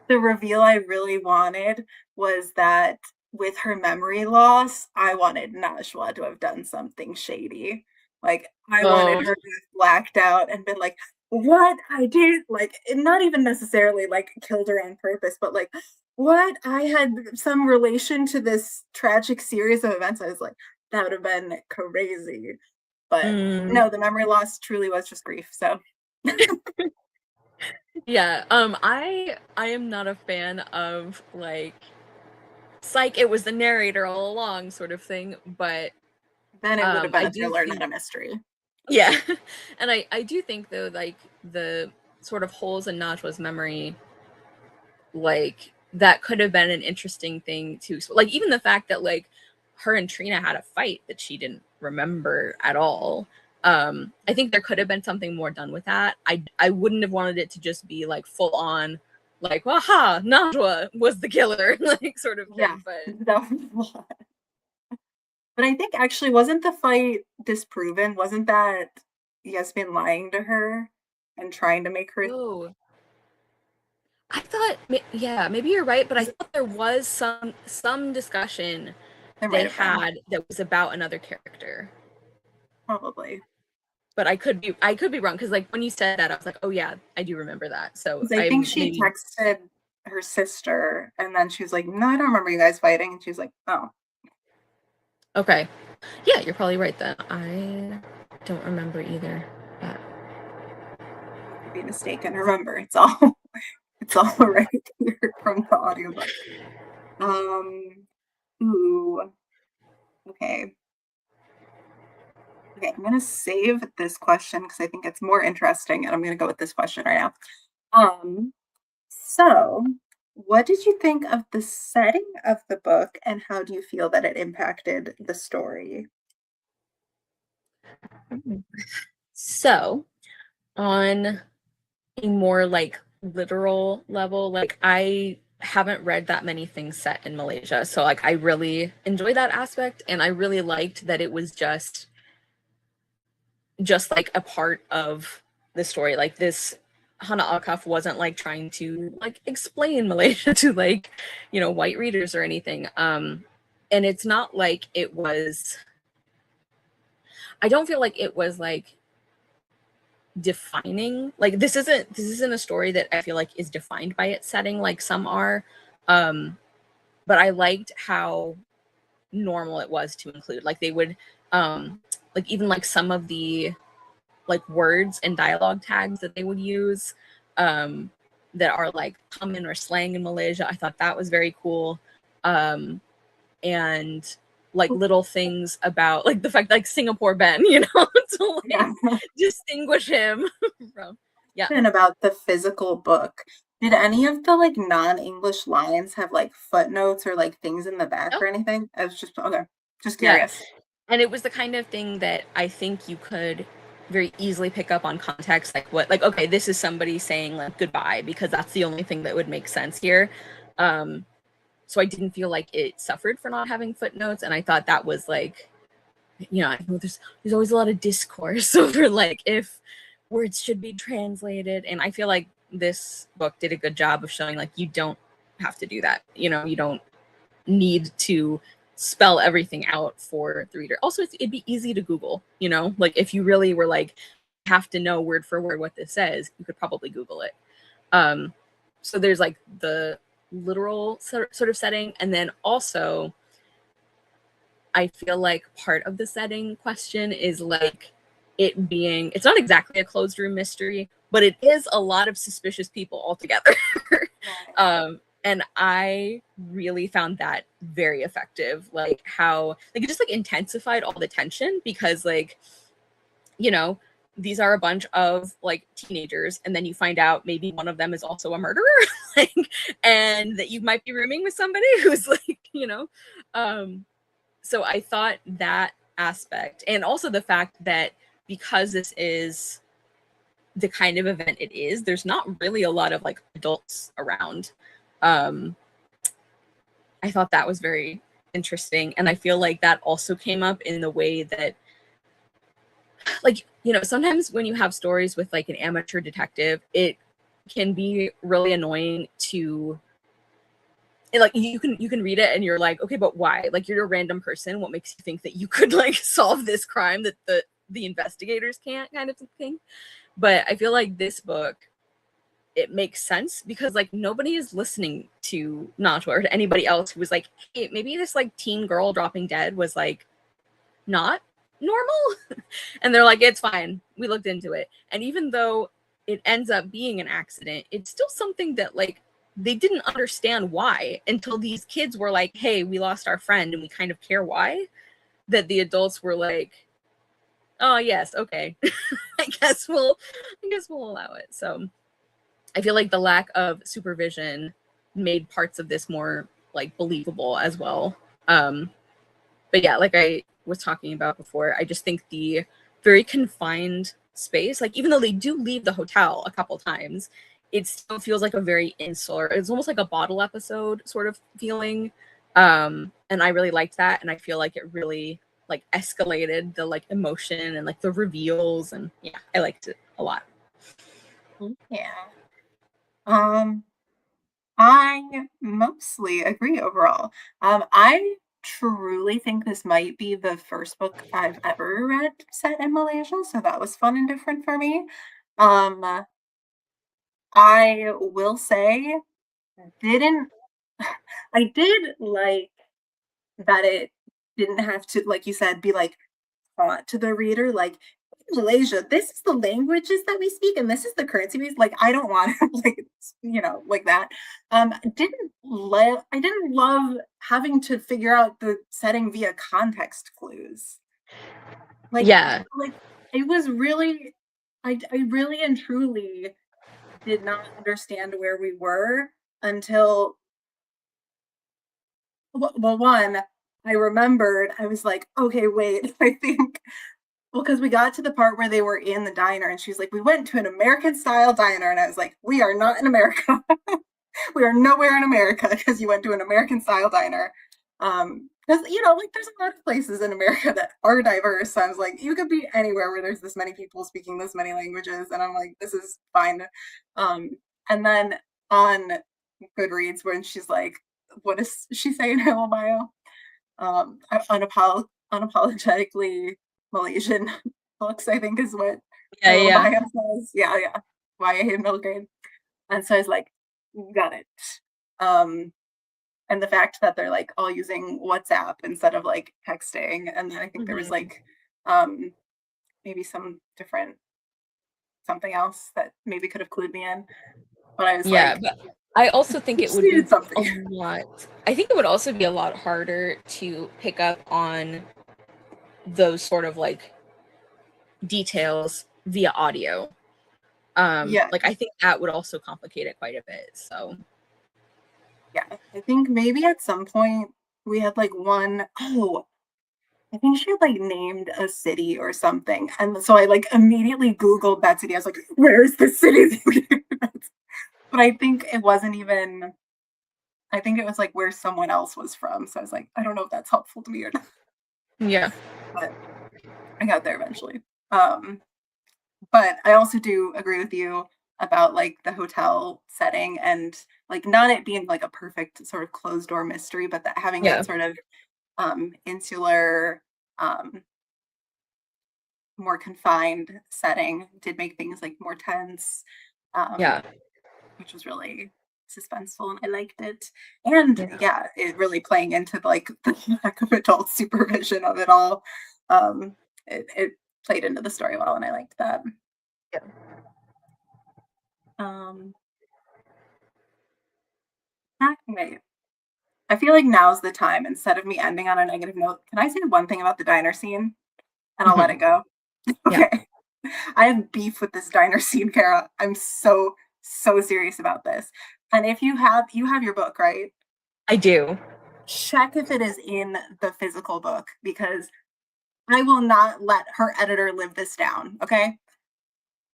the reveal I really wanted was that with her memory loss, I wanted Najwa to have done something shady. Like, I wanted Oh. her to have blacked out and been like, "What? I did" like, and not even necessarily, like, killed her on purpose, but, like, "What? I had some relation to this tragic series of events." I was like, "That would have been crazy." But Mm. no, the memory loss truly was just grief, so Yeah, I am not a fan of like psych, it was the narrator all along sort of thing, but then it would have been I a do thriller, not think a mystery. yeah. And I do think though like the sort of holes in Najwa's memory, like that could have been an interesting thing to like even the fact that like her and Trina had a fight that she didn't remember at all. I think there could have been something more done with that. I wouldn't have wanted it to just be like full on like waha Najwa was the killer like sort of Yeah, thing, but that was a lot. But I think actually wasn't the fight disproven? Wasn't that Yasmin lying to her and trying to make her oh, I thought yeah, maybe you're right, but I 'cause thought there was some discussion there might they have been, had that was about another character. probably. But I could be wrong because like when you said that I was like, "Oh yeah, I do remember that." So 'Cause I think I'm she maybe texted her sister and then she was like, "No, I don't remember you guys fighting." And she was like, "Oh, okay. Yeah, you're probably right then. I don't remember either. But I could be mistaken. Remember, it's all it's all right here from the audiobook." Um, ooh, okay. Okay, I'm gonna save this question because I think it's more interesting, and I'm gonna go with this question right now. Um, so, what did you think of the setting of the book, and how do you feel that it impacted the story? so on a more like literal level, like I haven't read that many things set in Malaysia. So like I really enjoy that aspect and I really liked that it was just like a part of the story. Like this Hana Alkaf wasn't like trying to like explain Malaysia to like, white readers or anything. And it's not like it was I don't feel like it was like defining. Like this isn't a story that I feel like is defined by its setting like some are. Um, but I liked how normal it was to include. Like they would like even like some of the like words and dialogue tags that they would use um, that are like common or slang in Malaysia. I thought that was very cool. And like little things about like the fact like Singapore Ben, to like Yeah. distinguish him from yeah. And about the physical book. Did any of the like non-English lines have like footnotes or like things in the back Oh, or anything? I was just okay, just yeah. curious. And it was the kind of thing that I think you could very easily pick up on context, like what, like, okay, this is somebody saying like goodbye because that's the only thing that would make sense here. Um, so I didn't feel like it suffered for not having footnotes, and I thought that was like, I know there's always a lot of discourse over like if words should be translated, and I feel like this book did a good job of showing like you don't have to do that. You don't need to spell everything out for the reader. Also, it'd be easy to Google, like if you really were like, have to know word for word what this says, you could probably Google it. Um, so there's like the literal sort of setting. And then also, I feel like part of the setting question is like it's not exactly a closed room mystery, but it is a lot of suspicious people altogether. Right. And I really found that very effective. Like how like it just like intensified all the tension because like, you know, these are a bunch of like teenagers, and then you find out maybe one of them is also a murderer, like, and that you might be rooming with somebody who's like, um, so I thought that aspect, and also the fact that because this is the kind of event it is, there's not really a lot of like adults around. Um, I thought that was very interesting. And I feel like that also came up in the way that, like, you know, sometimes when you have stories with like an amateur detective, it can be really annoying to like you can read it and you're like, okay, but why? Like, you're a random person. What makes you think that you could like solve this crime that the investigators can't, kind of thing? But I feel like this book, it makes sense because like nobody is listening to Najwa or to anybody else who was like, hey, maybe this like teen girl dropping dead was like not normal. And they're like, it's fine, we looked into it. And even though it ends up being an accident, it's still something that like they didn't understand why until these kids were like, hey, we lost our friend and we kind of care why. That the adults were like, oh yes, okay. I guess we'll allow it. So I feel like the lack of supervision made parts of this more like believable as well. But yeah, like I was talking about before, I just think the very confined space, like even though they do leave the hotel a couple times, it still feels like a very insular. It's almost like a bottle episode sort of feeling. And I really liked that, and I feel like it really like escalated the like emotion and like the reveals, and yeah, I liked it a lot. Yeah. Um, I mostly agree overall. I truly think this might be the first book I've ever read set in Malaysia, so that was fun and different for me. Um, I will say, didn't I did like that it didn't have to, like you said, be like taught to the reader, like Malaysia, this is the languages that we speak and this is the currency we use. Like, I don't want to like, like that. I didn't love having to figure out the setting via context clues. Yeah, Like it was really, I really and truly did not understand where we were until, well, one, I remembered, I was like, okay, wait, I think, well, because we got to the part where they were in the diner and she's like, we went to an American style diner. And I was like, we are not in America. We are nowhere in America because you went to an American style diner. Because, like there's a lot of places in America that are diverse. So I was like, you could be anywhere where there's this many people speaking this many languages. And I'm like, this is fine. Um, and then on Goodreads, when she's like, what does she say in her little bio? Unapologetically Malaysian books, I think is what yeah, her little yeah. bio says. Yeah, yeah. Why I hate middle grade. And so I was like, got it. Um, and the fact that they're like all using WhatsApp instead of like texting. And then I think there was Mhm. like maybe some different something else that maybe could have clued me in. But I was Yeah, like, but I also think we it just would be needed a something. lot. I think it would also be a lot harder to pick up on those sort of like details via audio. Yeah, Like I think that would also complicate it quite a bit. So yeah. I think maybe at some point we had like one, oh, I think she had, like, named a city or something, and so I, like, immediately Googled that city. I was like, "Where's the city?" But I think it wasn't even, I think it was, like, where someone else was from, so I was like, "I don't know if that's helpful to me or not," yeah, but I got there eventually. Um, but I also do agree with you about, like, the hotel setting and, like, not it being, like, a perfect sort of closed door mystery, but that having yeah, that sort of, insular, um more confined setting did make things like more tense, yeah, um, which was really suspenseful and I liked it. And yeah, yeah, it really playing into like the lack of adult supervision of it all. It played into the story well and I liked that. yeah. Um wait. I feel like now's the time instead of me ending on a negative note. Can I say one thing about the diner scene and I'll let Mhm. it go? Yeah, Okay. I have beef with this diner scene, Kara. I'm so, so serious about this. And if you have your book, right? I do. Check if it is in the physical book because I will not let her editor live this down. Okay.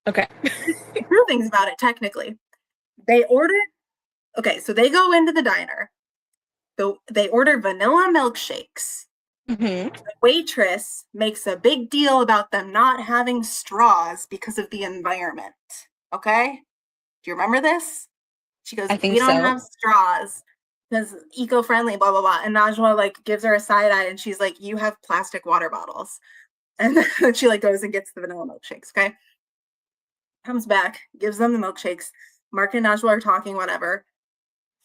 Okay. Two things about it, technically. They order, okay, so they go into the diner. They order vanilla milkshakes. Hmm. The waitress makes a big deal about them not having straws because of the environment. Okay? Do you remember this? She goes, I we think don't so. have straws because eco-friendly, blah blah blah. And Najwa like gives her a side eye and she's like, you have plastic water bottles. And then she like goes and gets the vanilla milkshakes. Okay. Comes back, gives them the milkshakes. Mark and Najwa are talking, whatever.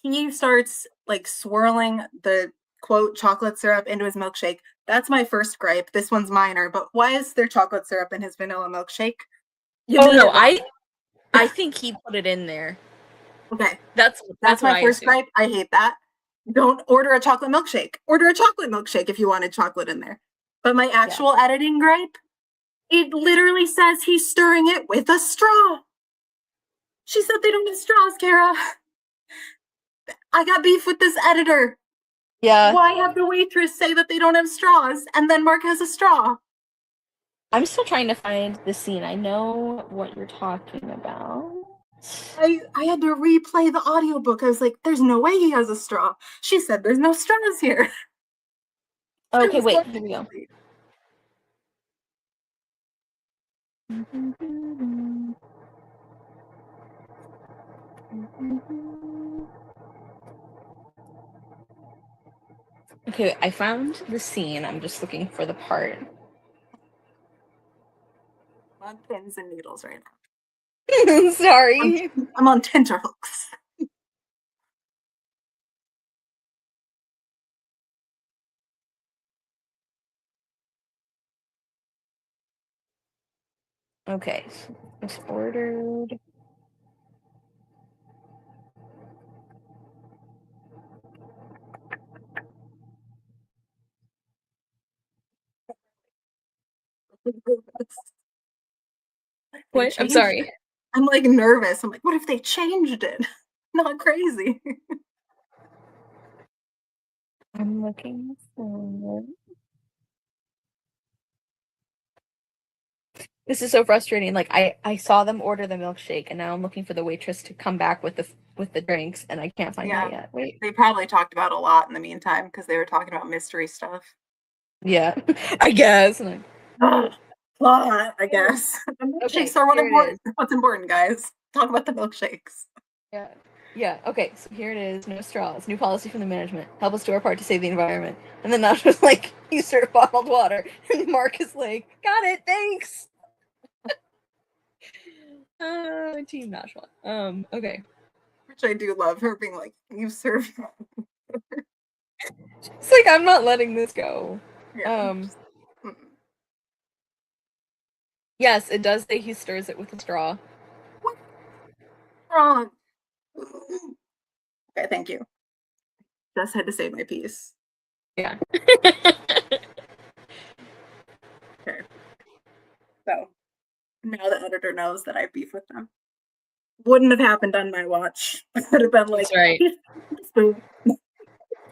He starts like swirling the quote chocolate syrup into his milkshake. That's my first gripe. This one's minor, but why is there chocolate syrup in his vanilla milkshake? You Oh made no, it wrong. I think he put it in there. Okay. That's That's what my I first assume. gripe. I hate that. Don't order a chocolate milkshake. Order a chocolate milkshake if you wanted chocolate in there. But my Yeah. actual editing gripe, it literally says he's stirring it with a straw. She said they don't have straws, Kara. I got beef with this editor. Yeah. Why have the waitress say that they don't have straws and then Mark has a straw? I'm still trying to find the scene. I know what you're talking about. I had to replay the audiobook. I was like, there's no way he has a straw. She said there's no straws here. I Okay, was wait, going here we go. crazy. Okay, I found the scene. I'm just looking for the part. I'm on pins and needles right Sorry. now. I'm on tenterhooks. Okay, so it's ordered. They What? I'm changed sorry. it. I'm like nervous. I'm like, what if they changed it? Not crazy. I'm looking for. This is so frustrating. Like I saw them order the milkshake, and now I'm looking for the waitress to come back with the drinks, and I can't find that Yeah. yet. Wait. They probably talked about a lot in the meantime because they were talking about mystery stuff. Yeah, I guess. And Plot, I guess. The okay, milkshakes are what here it important. is. What's important, guys? Talk about the milkshakes. Yeah. Yeah, okay, so here it is. No straws. New policy from the management. Help us do our part to save the environment. And then Nasha's like, you serve bottled water. And Mark is like, got it, thanks. Team Nashua. Okay. Which I do love her being like, you serve. It's like, I'm not letting this go. Yeah. Um, yes, it does say he stirs it with a straw. What's wrong? Okay, thank you. Just had to say my piece. Yeah. Okay. So now the editor knows that I beef with them. Wouldn't have happened on my watch. I would have been like, That's right. spoon.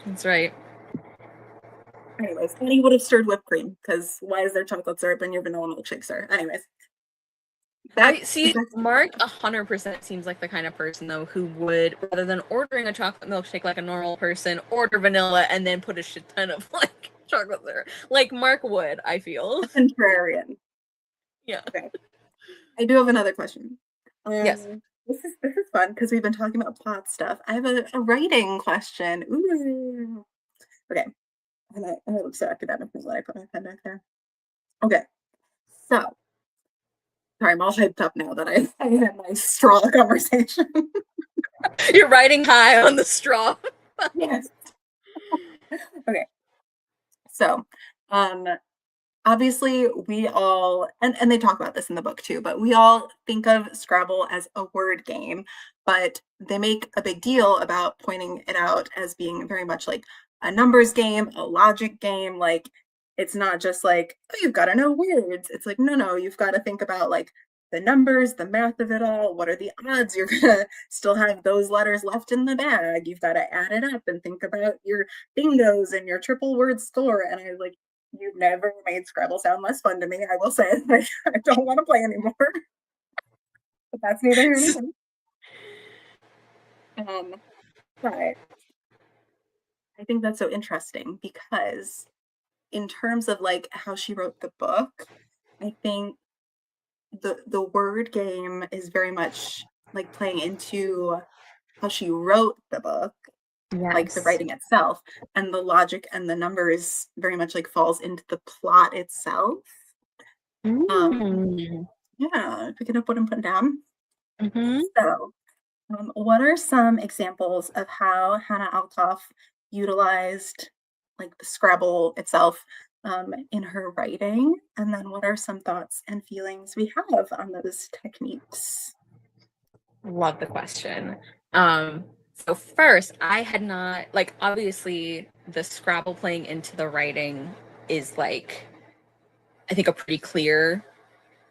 That's right. Anyways, and he would have stirred whipped cream because why is there chocolate syrup in your vanilla milkshake, sir? Anyways, I back. see Mark 100% seems like the kind of person though who would, rather than ordering a chocolate milkshake like a normal person, order vanilla and then put a shit ton of like chocolate syrup. Like Mark would, I feel. A contrarian. Yeah. Okay. I do have another question. Yes. This is fun because we've been talking about plot stuff. I have a writing question. Ooh. Okay. And I look so academic because I put my pen back there. Okay. So sorry, I'm all hyped up now that I had my straw conversation. You're riding high on the straw. Yes. Okay. So um obviously we all and they talk about this in the book too, but we all think of Scrabble as a word game, but they make a big deal about pointing it out as being very much like a numbers game, a logic game. Like it's not just like, oh, you've got to know words. It's like, no, you've got to think about like the numbers, the math of it all. What are the odds you're gonna still have those letters left in the bag? You've got to add it up and think about your bingos and your triple word score. And I like, you've never made Scrabble sound less fun to me. I will say, like, I don't want to play anymore. but that's neither here nor there. But I think that's so interesting because in terms of like how she wrote the book, I think the word game is very much like playing into how she wrote the book, like the Yes. writing itself, and the logic and the numbers very much like falls into the plot itself. Um, Mm. yeah, picking up what I'm putting down. Mm-hmm. So, what are some examples of how Hannah Alkaf utilized like the Scrabble itself in her writing? And then what are some thoughts and feelings we have on those techniques? Love the question. So first, I had not like obviously the Scrabble playing into the writing is like I think a pretty clear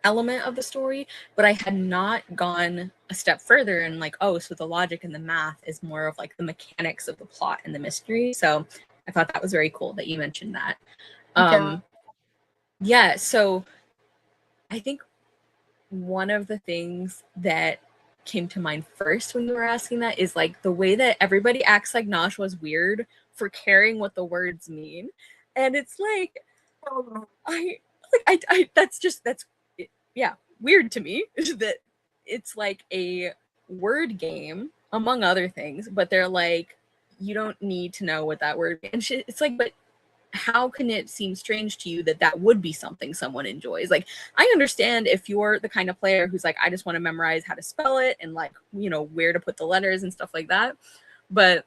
element of the story, but I had not gone a step further and like, oh, so the logic and the math is more of like the mechanics of the plot and the mystery. So I thought that was very cool that you mentioned that. Yeah. Um, yeah, so I think one of the things that came to mind first when you were asking that is like the way that everybody acts like Nosh was weird for caring what the words mean. And it's like I I that's yeah, weird to me that it's like a word game among other things, but they're like you don't need to know what that word and it's like but how can it seem strange to you that that would be something someone enjoys? Like, I understand if you're the kind of player who's like, I just want to memorize how to spell it and like, you know, where to put the letters and stuff like that. But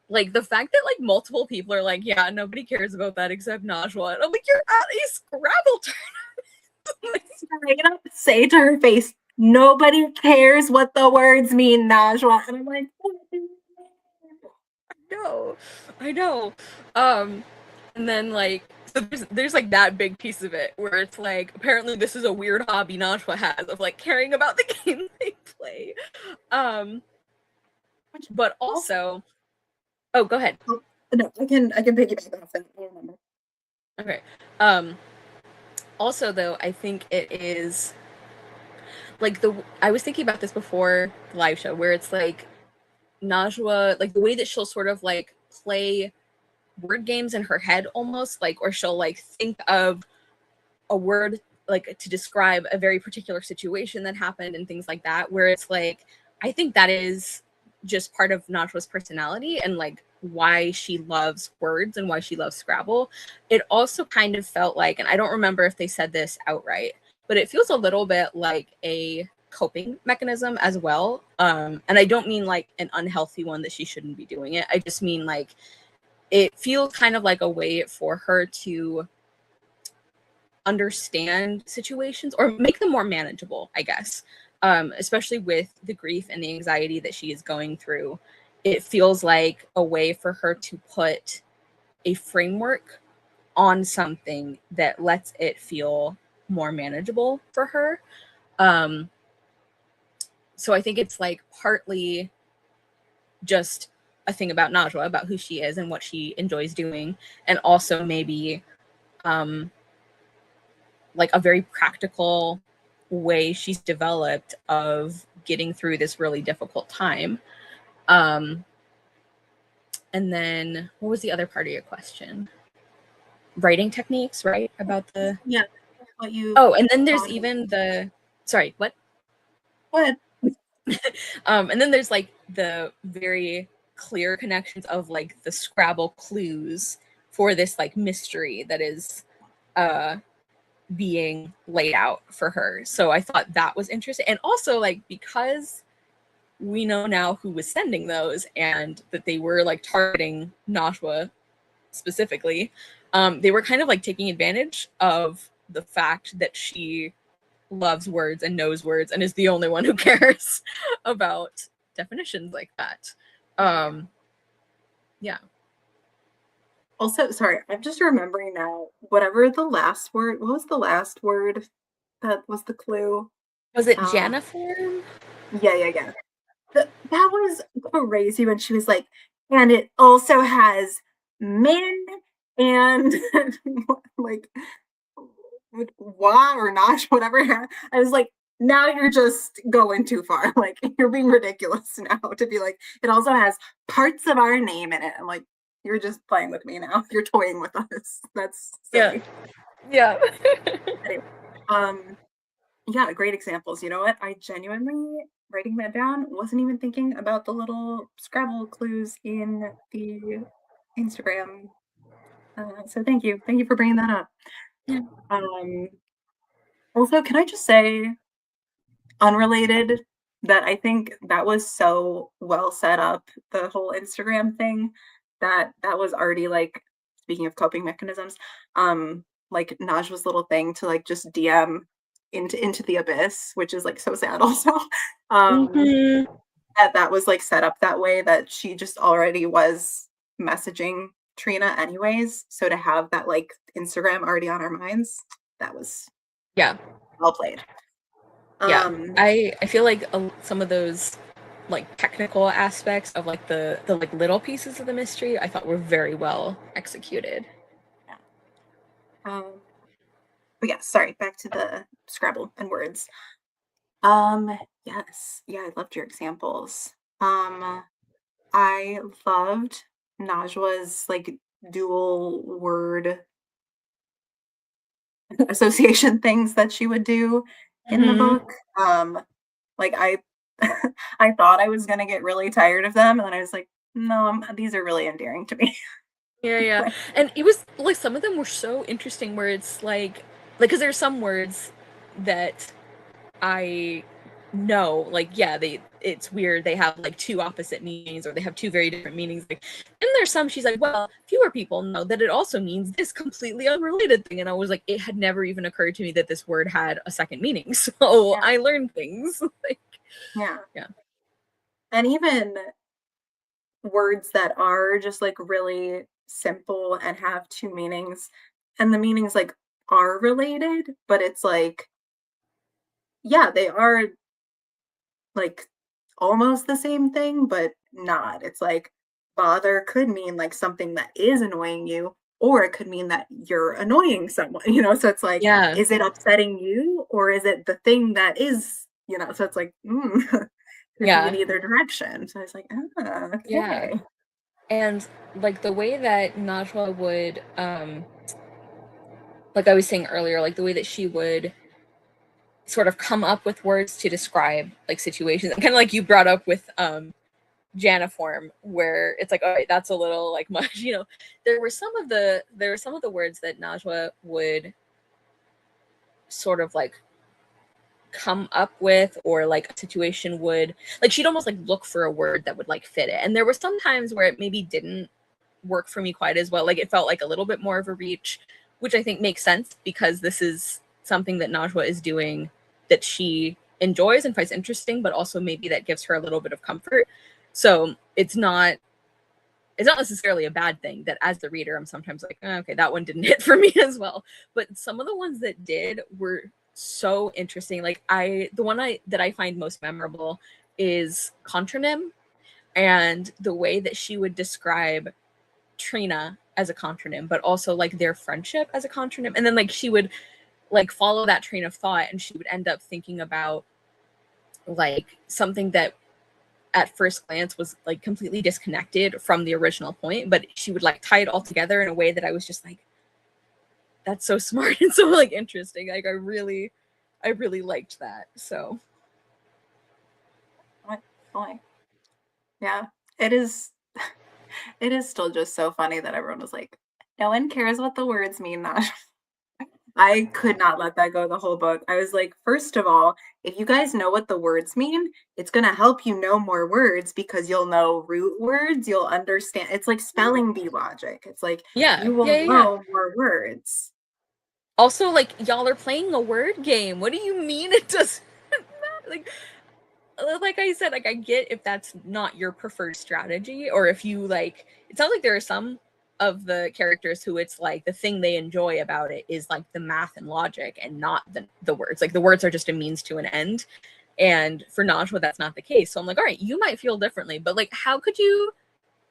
like the fact that like multiple people are like, yeah, nobody cares about that except Najwa. And I'm like, you're at a Scrabble tournament. Straight up say to her face, nobody cares what the words mean, Najwa. And I'm like, No, I know. Um, and then like so there's like that big piece of it where it's like apparently this is a weird hobby Najwa has of like caring about the game they play. Um, which but also, also, oh, go ahead. oh, no, I can piggyback off that. I remember. Okay. Also though, I think it is like the I was thinking about this before the live show where it's like Najwa, like the way that she'll sort of like play word games in her head almost like or she'll like think of a word like to describe a very particular situation that happened and things like that where it's like I think that is just part of Najwa's personality and like why she loves words and why she loves Scrabble. It also kind of felt like, and I don't remember if they said this outright, but it feels a little bit like a coping mechanism as well. And I don't mean like an unhealthy one that she shouldn't be doing it. I just mean like it feels kind of like a way for her to understand situations or make them more manageable, I guess. Especially with the grief and the anxiety that she is going through, it feels like a way for her to put a framework on something that lets it feel more manageable for her. Um, so I think it's like partly just a thing about Najwa, about who she is and what she enjoys doing, and also maybe um, like a very practical way she's developed of getting through this really difficult time. Um, and then what was the other part of your question? Writing techniques, right? About the Yeah, what you oh, and then there's thought of. even the sorry, what? But And then there's like the very clear connections of like the Scrabble clues for this like mystery that is uh being laid out for her. So I thought that was interesting. And also like because we know now who was sending those and that they were like targeting Nashua specifically, they were kind of like taking advantage of the fact that she loves words and knows words and is the only one who cares about definitions like that. yeah. Um, yeah. Also, sorry, I'm just remembering now, whatever the last word, what was the last word that was the clue? Was it Um, Janiform? yeah. That was crazy when she was like, and it also has men and like wah or nosh, whatever. I was like, now you're just going too far. Like, you're being ridiculous now to be like, it also has parts of our name in it. I'm like, you're just playing with me now. You're toying with us. That's Yeah. silly. Yeah. Anyway, um, yeah, great examples. You know what? I genuinely, writing that down, wasn't even thinking about the little Scrabble clues in the Instagram. So thank you. Thank you for bringing that up. Yeah. Um, Also, can I just say, unrelated, that I think that was so well set up, the whole Instagram thing, that that was already, like, speaking of coping mechanisms, like, Najwa's little thing to, like, just DM into the abyss, which is, like, so sad also. Um, Hmm. that that was, like, set up that way, that she just already was messaging Trina anyways, so to have that, like, Instagram already on our minds, that was Yeah. well played. Yeah. Um, I feel like some of those like technical aspects of like the like little pieces of the mystery I thought were very well executed. yeah. Um, but yeah, sorry, back to the Scrabble and words. Yes, yeah, I loved your examples. I loved Najwa's like dual word association things that she would do in the Hmm. book. Like I thought I was gonna get really tired of them, and then I was like, no, these are really endearing to me. Yeah, yeah. Like, And it was like some of them were so interesting where it's like because there's some words that I know, like, yeah, they it's weird. They have like two opposite meanings or they have two very different meanings. Like, and there's some she's like, well, fewer people know that it also means this completely unrelated thing. And I was like, it had never even occurred to me that this word had a second meaning. So yeah, I learned things. Like, yeah, yeah. and even words that are just like really simple and have two meanings, and the meanings like are related, but it's like, yeah, they are like almost the same thing, but not. It's like bother could mean like something that is annoying you, or it could mean that you're annoying someone, you know? So it's like, Yeah. is it upsetting you, or is it the thing that is, you know? So it's like, could be in Yeah. either direction. So it's like, Yeah. okay. And like the way that Najwa would like I was saying earlier, like the way that she would sort of come up with words to describe like situations, kind of like you brought up with Janiform, where it's like, all right, that's a little like much, you know. There were some of the words that Najwa would sort of like come up with, or like a situation would like she'd almost like look for a word that would like fit it. And there were some times where it maybe didn't work for me quite as well. Like it felt like a little bit more of a reach, which I think makes sense because this is something that Najwa is doing that she enjoys and finds interesting, but also maybe that gives her a little bit of comfort. So it's not necessarily a bad thing that as the reader I'm sometimes like, "Oh, okay, that one didn't hit for me as well." But some of the ones that did were so interesting. Like the one I that I find most memorable is contronym, and the way that she would describe Trina as a contronym, but also like their friendship as a contronym. And then like she would like follow that train of thought and she would end up thinking about like something that at first glance was like completely disconnected from the original point, but she would like tie it all together in a way that I was just like, that's so smart and so like interesting. Like I really liked that. So What point? Yeah, it is. It is still just so funny that everyone was like, no one cares what the words mean now. I could not let that go the whole book. I was like, first of all, if you guys know what the words mean, it's going to help you know more words because you'll know root words. You'll understand. It's like spelling bee logic. It's like yeah, you yeah, will yeah, yeah. know more words. Also, like y'all are playing a word game. What do you mean it doesn't matter? Like I said, like I get if that's not your preferred strategy, or if you like. It sounds like there are some of the characters who it's like the thing they enjoy about it is like the math and logic, and not the words. Like the words are just a means to an end. And for Najwa, that's not the case. So I'm like, all right, you might feel differently, but like, how could you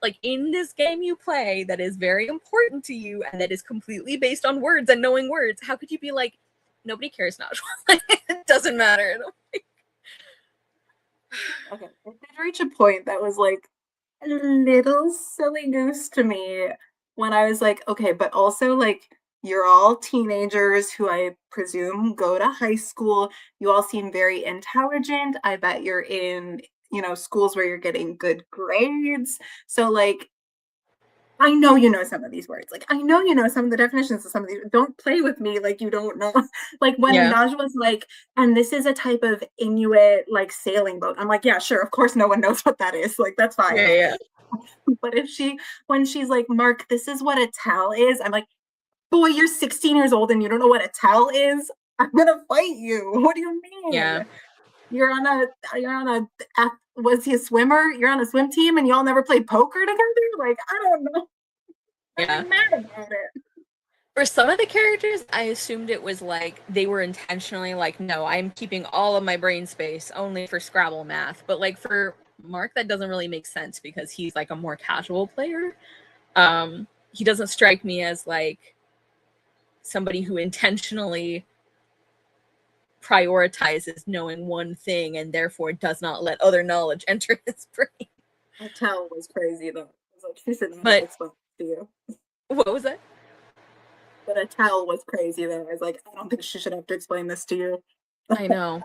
like in this game you play that is very important to you and that is completely based on words and knowing words? How could you be like, nobody cares, Najwa. It doesn't matter. Okay, it did reach a point that was like a little silly goose to me when I was like, okay, but also like you're all teenagers who I presume go to high school. You all seem very intelligent. I bet you're in, schools where you're getting good grades. So like I know you know some of these words. Like, I know you know some of the definitions of some of these. Don't play with me like you don't know. Like when Yeah, Najwa was like, and this is a type of Inuit like sailing boat. I'm like, yeah, sure. Of course, no one knows what that is. Like, that's fine. yeah, yeah, But when she's like, Mark, this is what a towel is. I'm like, boy, you're 16 years old and you don't know what a towel is. I'm gonna fight you. What do you yeah, mean? You're on a was he a swimmer? You're on a swim team and y'all never played poker together? Like, I don't know. I'm yeah. like mad about it. For some of the characters, I assumed it was like they were intentionally like, no, I'm keeping all of my brain space only for Scrabble math. But like for Mark, that doesn't really make sense because he's like a more casual player. He doesn't strike me as like somebody who intentionally prioritizes knowing one thing and therefore does not let other knowledge enter his brain. Attell was crazy though. Like, she should not have But explained to you. what was that? But Attell was crazy though. I was like, I don't think she should have to explain this to you. I know.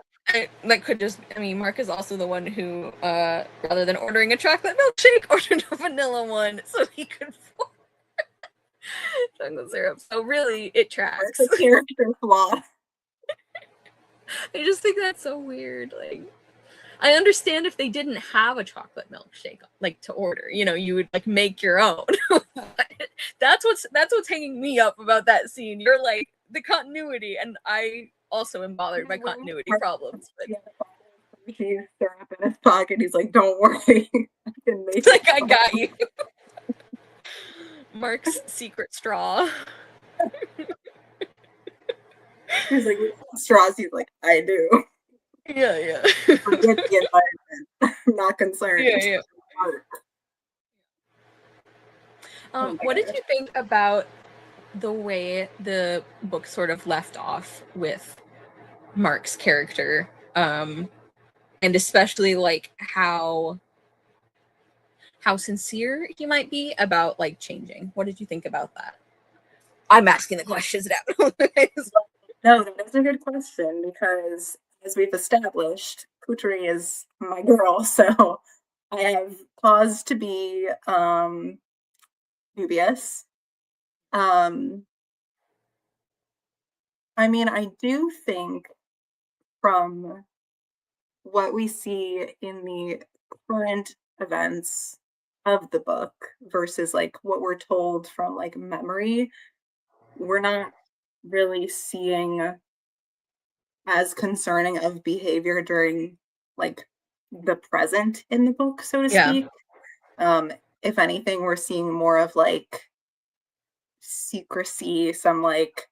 That could just, I mean, Mark is also the one who, rather than ordering a chocolate milkshake, ordered a vanilla one so he could afford chocolate syrup. So really, it It's tracks. a character flaw. I just think that's so weird. Like, I understand if they didn't have a chocolate milkshake like to order, you would like make your own. That's what's hanging me up about that scene. You're like the continuity, and I also am bothered by continuity problems. But He's syrup in his pocket. He's like, don't worry. I can make like, I it. got you. Mark's secret straw. He's like, straws. He's like, I do. Yeah, yeah. Forget the environment. I'm not concerned. Yeah, yeah. Oh my What did gosh. you think about the way the book sort of left off with Mark's character? And especially like how sincere he might be about like changing. What did you think about that? I'm asking the questions now. No, that's a good question because as we've established, Putri is my girl. So I have cause to be dubious. Um, I mean, I do think from what we see in the current events of the book versus like what we're told from like memory, we're not really seeing as concerning of behavior during like the present in the book, so to Yeah, speak. If anything, we're seeing more of like secrecy, some like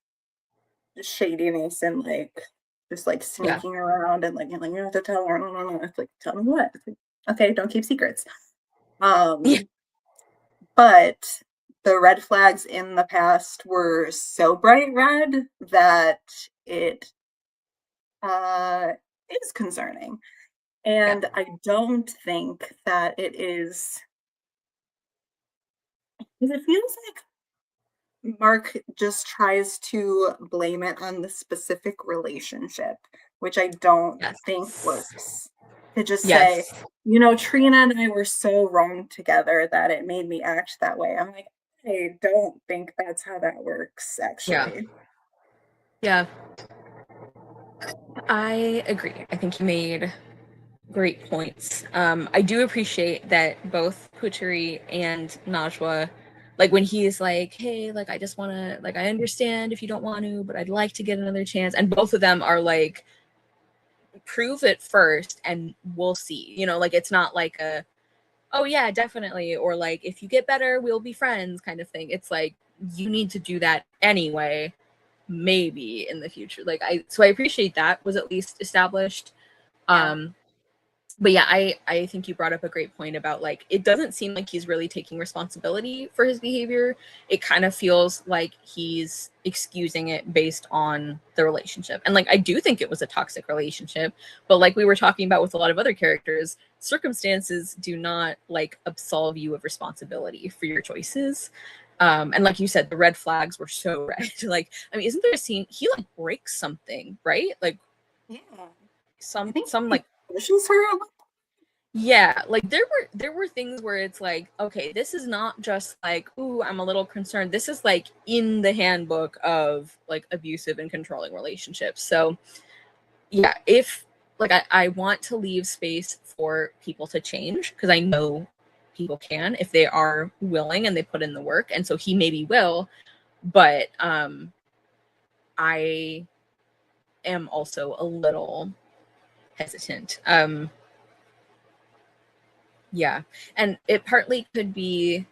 shadiness and like just like yeah, sneaking around and like you have to tell her, no, no, no. It's like, tell me what? It's like, okay, don't keep secrets. yeah, Um, but the red flags in the past were so bright red that it uh is concerning. yeah, And I don't think that it is because it feels like Mark just tries to blame it on the specific relationship, which I don't think yes, works. To just say, yes, Trina and I were so wrong together that it made me act that way. I'm like, I don't think that's how that works, yeah, actually. yeah. I agree. I think you made great points. I do appreciate that both Putri and Najwa, like when he's like, "Hey, like I just want to, like I understand if you don't want to, but I'd like to get another chance," and both of them are like, "Prove it first, and we'll see." Like it's not like a, "Oh yeah, definitely," or like, "If you get better, we'll be friends," kind of thing. It's like you need to do that anyway, maybe in the future. Like I appreciate that was at least established. Yeah. Um, But yeah, I think you brought up a great point about like it doesn't seem like he's really taking responsibility for his behavior. It kind of feels like he's excusing it based on the relationship. And like I do think it was a toxic relationship, but like we were talking about with a lot of other characters, circumstances do not like absolve you of responsibility for your choices. And like you said, the red flags were so red. Like, I mean, isn't there a scene he like breaks something, right? Like Yeah. I some think some he like pushes her a little. yeah, like there were things where it's like, okay, this is not just like, ooh, I'm a little concerned. This is like in the handbook of like abusive and controlling relationships. So yeah, if like I want to leave space for people to change because I know people can if they are willing and they put in the work. And so he maybe will, but I am also a little hesitant. Yeah. And it partly could be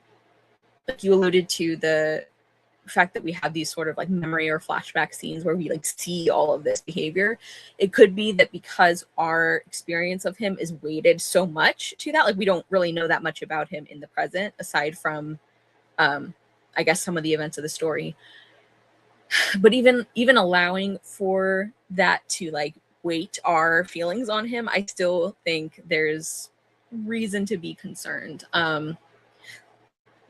like you alluded to the fact that we have these sort of like memory or flashback scenes where we like see all of this behavior. It could be that because our experience of him is weighted so much to that, like we don't really know that much about him in the present aside from um I guess some of the events of the story. But even allowing for that to like weight our feelings on him, I still think there's reason to be concerned.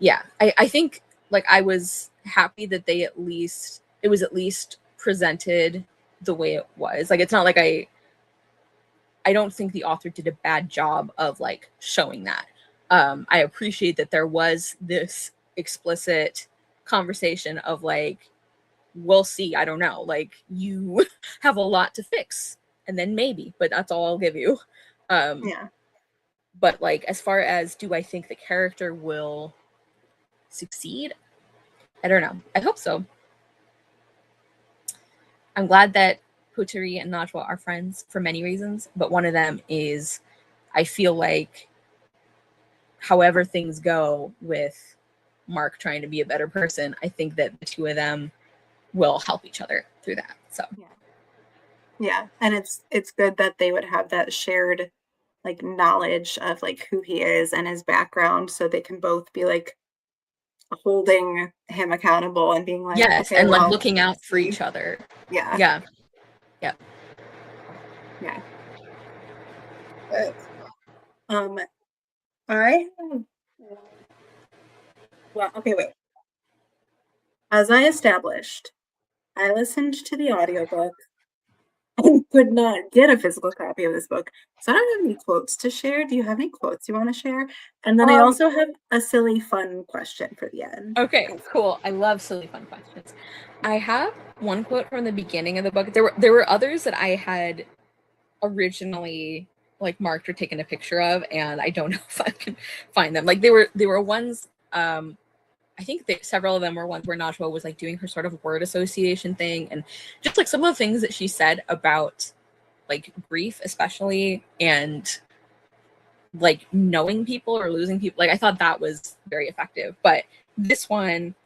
Yeah, I think like I was happy that they at least it was at least presented the way it was. Like it's not like I don't think the author did a bad job of like showing that. I appreciate that there was this explicit conversation of like, we'll see, I don't know, like you have a lot to fix, and then maybe, but that's all I'll give you. Um, Yeah. but like as far as do I think the character will succeed? I don't know. I hope so. I'm glad that Puteri and Najwa are friends for many reasons, but one of them is I feel like however things go with Mark trying to be a better person, I think that the two of them will help each other through that. So Yeah. Yeah. And it's good that they would have that shared like knowledge of like who he is and his background so they can both be like holding him accountable and being like, yes, okay, and like well, looking out for see. each other. Yeah. Yeah, yeah. Yeah. But, um, I have well, okay, wait. As I established, I listened to the audiobook and could not get a physical copy of this book. So I don't have any quotes to share. Do you have any quotes you want to share? And then I Um. also have a silly, fun question for the end. Okay. Cool. I love silly fun questions. I have one quote from the beginning of the book. There were others that I had originally like marked or taken a picture of, and I don't know if I can find them. Like they were ones. I think that several of them were ones where Najwa was like doing her sort of word association thing, and just like some of the things that she said about like grief, especially, and like knowing people or losing people. Like I thought that was very effective. But this one,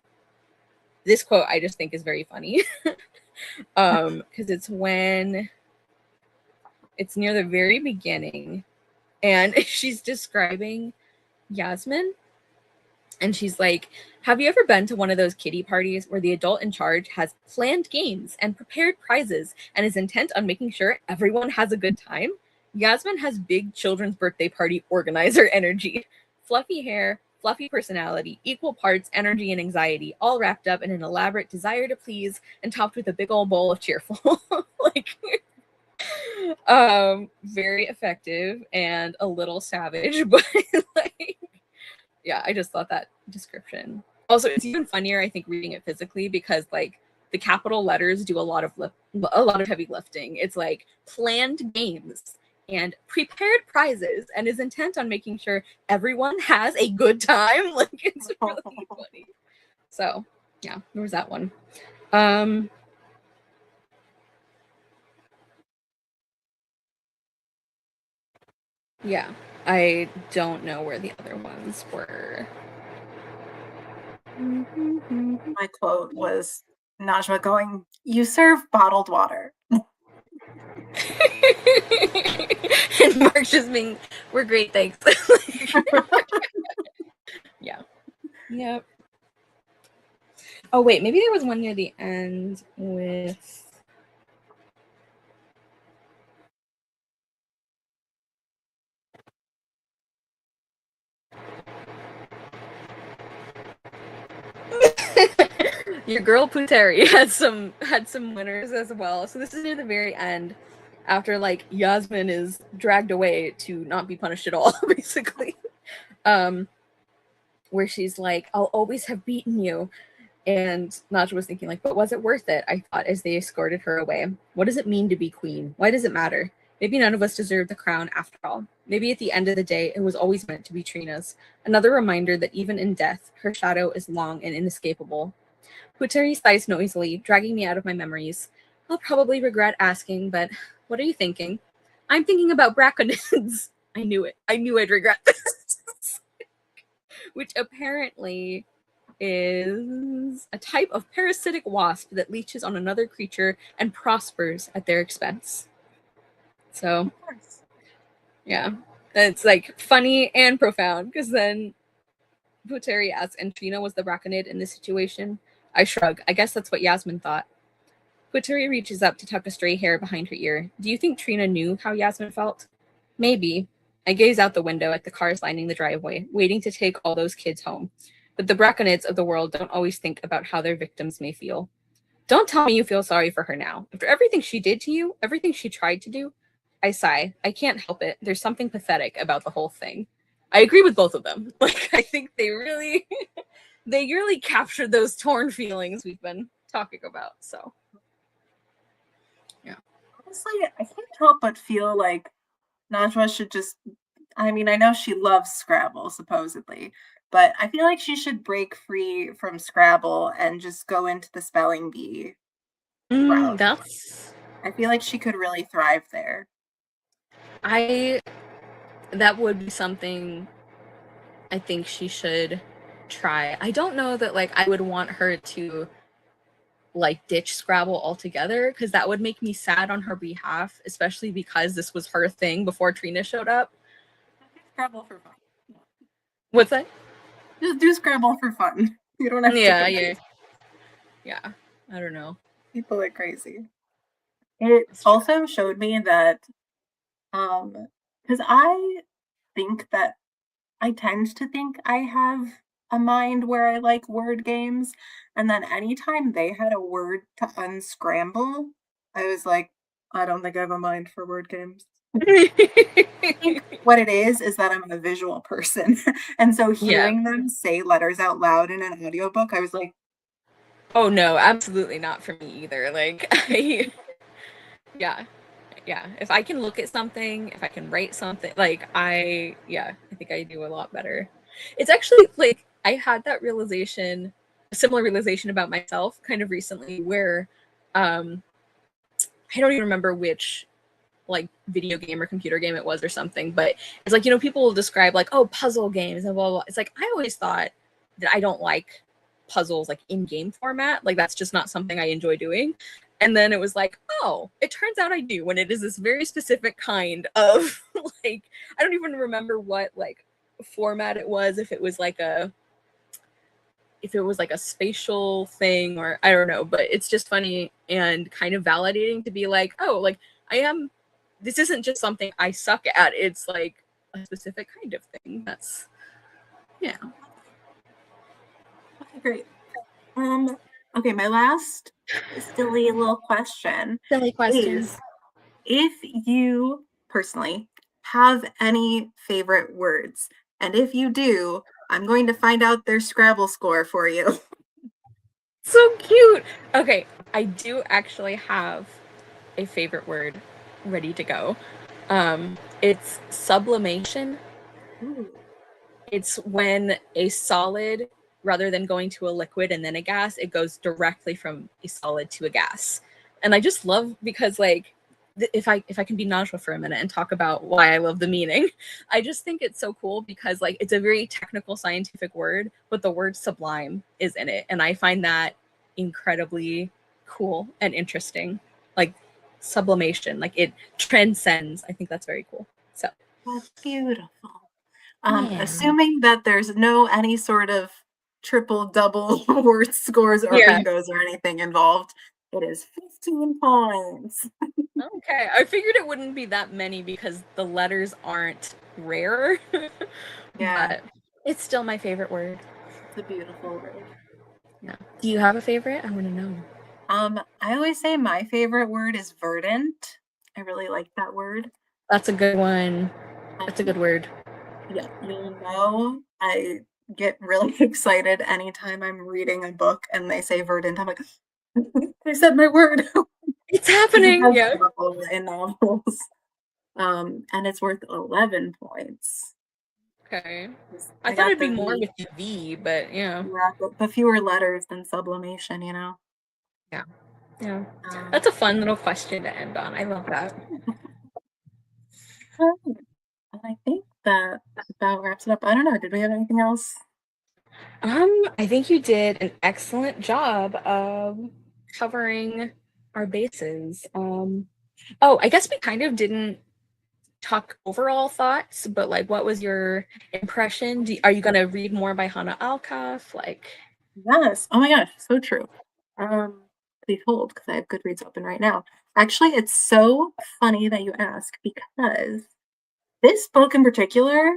this quote, I just think is very funny. Because it's near the very beginning, and she's describing Yasmin. And she's like, have you ever been to one of those kiddie parties where the adult in charge has planned games and prepared prizes and is intent on making sure everyone has a good time? Yasmin has big children's birthday party organizer energy. Fluffy hair, fluffy personality, equal parts energy and anxiety, all wrapped up in an elaborate desire to please and topped with a big old bowl of cheerful. Like, very effective and a little savage, but like yeah, I just thought that description. Also, it's even funnier, I think, reading it physically because like the capital letters do a lot of heavy lifting. It's like planned games and prepared prizes and is intent on making sure everyone has a good time. Like it's really funny. So yeah, there was that one. Um yeah. I don't know where the other ones were. My quote was Najwa going, "You serve bottled water." And Mark just being, we're great, thanks. Yeah. Yep. Oh wait, maybe there was one near the end with your girl Puteri had some winners as well. So this is near the very end, after like Yasmin is dragged away to not be punished at all, basically. Um, where she's like, "I'll always have beaten you." And Naja was thinking, like, but was it worth it? I thought as they escorted her away. What does it mean to be queen? Why does it matter? Maybe none of us deserve the crown after all. Maybe at the end of the day, it was always meant to be Trina's. Another reminder that even in death, her shadow is long and inescapable. Puteri sighs noisily, dragging me out of my memories. I'll probably regret asking, but what are you thinking? I'm thinking about braconids. I knew it. I knew I'd regret this. Which apparently is a type of parasitic wasp that leeches on another creature and prospers at their expense. So, Of course. yeah, it's like funny and profound because then Puteri asks, and Trina was the Braconid in this situation? I shrug. I guess that's what Yasmin thought. Puteri reaches up to tuck a stray hair behind her ear. Do you think Trina knew how Yasmin felt? Maybe. I gaze out the window at the cars lining the driveway, waiting to take all those kids home. But the Braconids of the world don't always think about how their victims may feel. Don't tell me you feel sorry for her now. After everything she did to you, everything she tried to do, I sigh. I can't help it. There's something pathetic about the whole thing. I agree with both of them. Like I think they really captured those torn feelings we've been talking about. So yeah. Honestly, I can't help but feel like Najwa should just, I mean, I know she loves Scrabble, supposedly, but I feel like she should break free from Scrabble and just go into the spelling bee route. That's I feel like she could really thrive there. I that would be something I think she should try. I don't know that like I would want her to like ditch Scrabble altogether because that would make me sad on her behalf, especially because this was her thing before Trina showed up. Scrabble for fun. What's that? Just do Scrabble for fun. You don't have to Yeah, yeah, compete. yeah. I don't know. People are crazy. It That's true. also showed me that, because I think that I tend to think I have a mind where I like word games, and then anytime they had a word to unscramble, I was like, I don't think I have a mind for word games. I think what it is that I'm a visual person. And so Yeah. hearing them say letters out loud in an audiobook, I was like, Oh no, absolutely not for me either. Like I yeah. Yeah. If I can look at something, if I can write something, like I think I do a lot better. It's actually like I had that realization, a similar realization about myself kind of recently where um I don't even remember which like video game or computer game it was or something, but it's like, people will describe like, oh, puzzle games and blah, blah, blah. It's like, I always thought that I don't like puzzles like in game format. Like, that's just not something I enjoy doing. And then it was like, oh, it turns out I do when it is this very specific kind of like, I don't even remember what like format it was, if it was like a spatial thing or I don't know, but it's just funny and kind of validating to be like, oh, like I am, this isn't just something I suck at. It's like a specific kind of thing. That's, yeah. okay, great. Um, okay, my last silly little question Silly is questions. if you personally have any favorite words, and if you do, I'm going to find out their Scrabble score for you. So cute. Okay, I do actually have a favorite word ready to go. It's sublimation. Ooh. It's when a solid, rather than going to a liquid and then a gas, it goes directly from a solid to a gas. And I just love because like if I can be Najwa for a minute and talk about why I love the meaning, I just think it's so cool because like it's a very technical scientific word, but the word sublime is in it, and I find that incredibly cool and interesting. Like sublimation. Like it transcends. I think that's very cool. So That's beautiful. yeah. Assuming that there's no any sort of triple double word scores or Yeah. bingos or anything involved, it is 15 points. Okay. I figured it wouldn't be that many because the letters aren't rare, Yeah, but it's still my favorite word. it's a beautiful word. Yeah. Do you have a favorite? I want to know. I always say my favorite word is verdant. I really like that word. That's a good one. That's a Um, good word. yeah, you'll know I get really excited anytime I'm reading a book and they say verdant. I'm like, I said my word. It's Because it happening. does Yeah. come up a lot in novels. And it's worth 11 points. Okay. I I thought got it'd be the more V. with the V, but yeah. Yeah, but fewer letters than sublimation, you know? Yeah. Yeah. Um, That's a fun little question to end on. I love that. and I think that about wraps it up. I don't know. Did we have anything else? I think you did an excellent job of covering our bases. Oh, I guess we kind of didn't talk overall thoughts, but like, what was your impression? Are you gonna read more by Hannah Alkaf? Like, Yes. Oh my gosh, so true. Please hold because I have Goodreads open right now. Actually, it's so funny that you ask because this book in particular,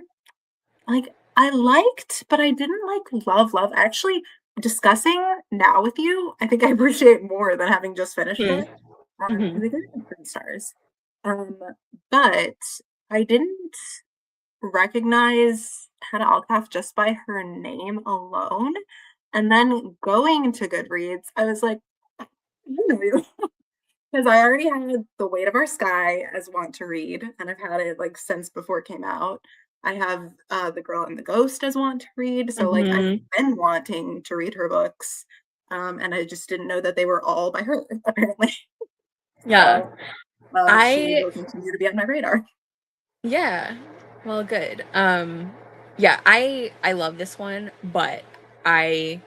like, I liked, but I didn't like love. Actually, discussing now with you, I think I appreciate more than having just finished hmm, it. hmm, Because I did it 3 stars. Um, but I didn't recognize Hannah Alkaf just by her name alone. And then going to Goodreads, I was like, I know you. Because I already had The Weight of Our Sky as want to read, and I've had it like since before it came out. I have The Girl and the Ghost as want to read. So like I've hmm. been wanting to read her books. And I just didn't know that they were all by her, apparently. Yeah. So she I will continue to be on my radar. Yeah. Well, good. Yeah, I love this one, but I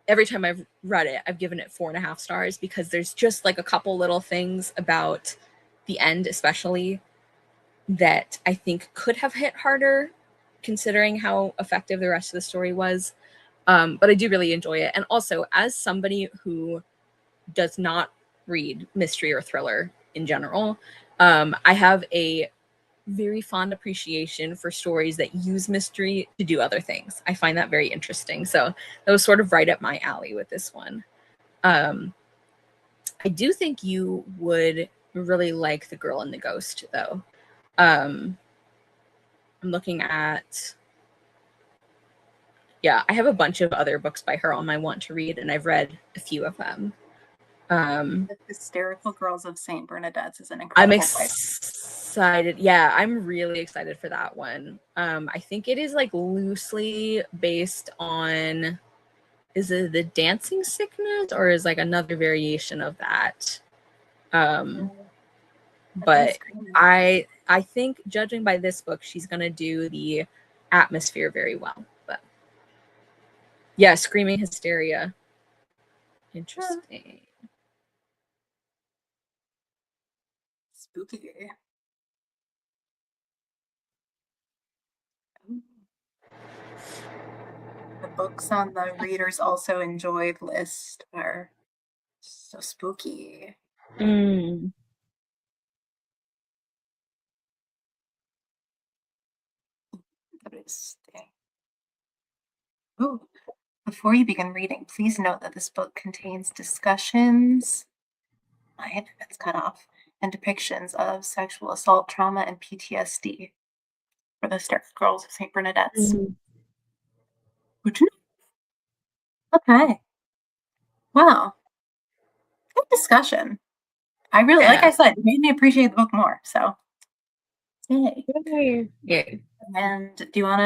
every time I've read it, I've given it 4.5 stars because there's just like a couple little things about the end, especially that I think could have hit harder, considering how effective the rest of the story was. But I do really enjoy it, and also as somebody who does not read mystery or thriller in general, I have a very fond appreciation for stories that use mystery to do other things. I find that very interesting. So that was sort of right up my alley with this one. Um, I do think you would really like The Girl and the Ghost, though. Um, I'm looking at, yeah, I have a bunch of other books by her on my want to read, and I've read a few of them. Um, The Hysterical Girls of St. Bernadette's is an I'm incredible title. excited. Yeah, I'm really excited for that one. I think it is like loosely based on, is it the dancing sickness or is like another variation of that? Um, That does but scream. I think judging by this book, she's gonna do the atmosphere very well. But yeah, screaming hysteria. Interesting. Spooky. The books on the readers also enjoyed list are so spooky. Mm. Oh, before you begin reading, please note that this book contains discussions, my internet's cut off, and depictions of sexual assault, trauma, and PTSD for the Hysterical Girls of St. Bernadette's. Mhm. Would you? Okay. Wow. Good discussion. I really, like Yeah. I said, it made me appreciate the book more. So, yay. Yay. Yeah. And do you want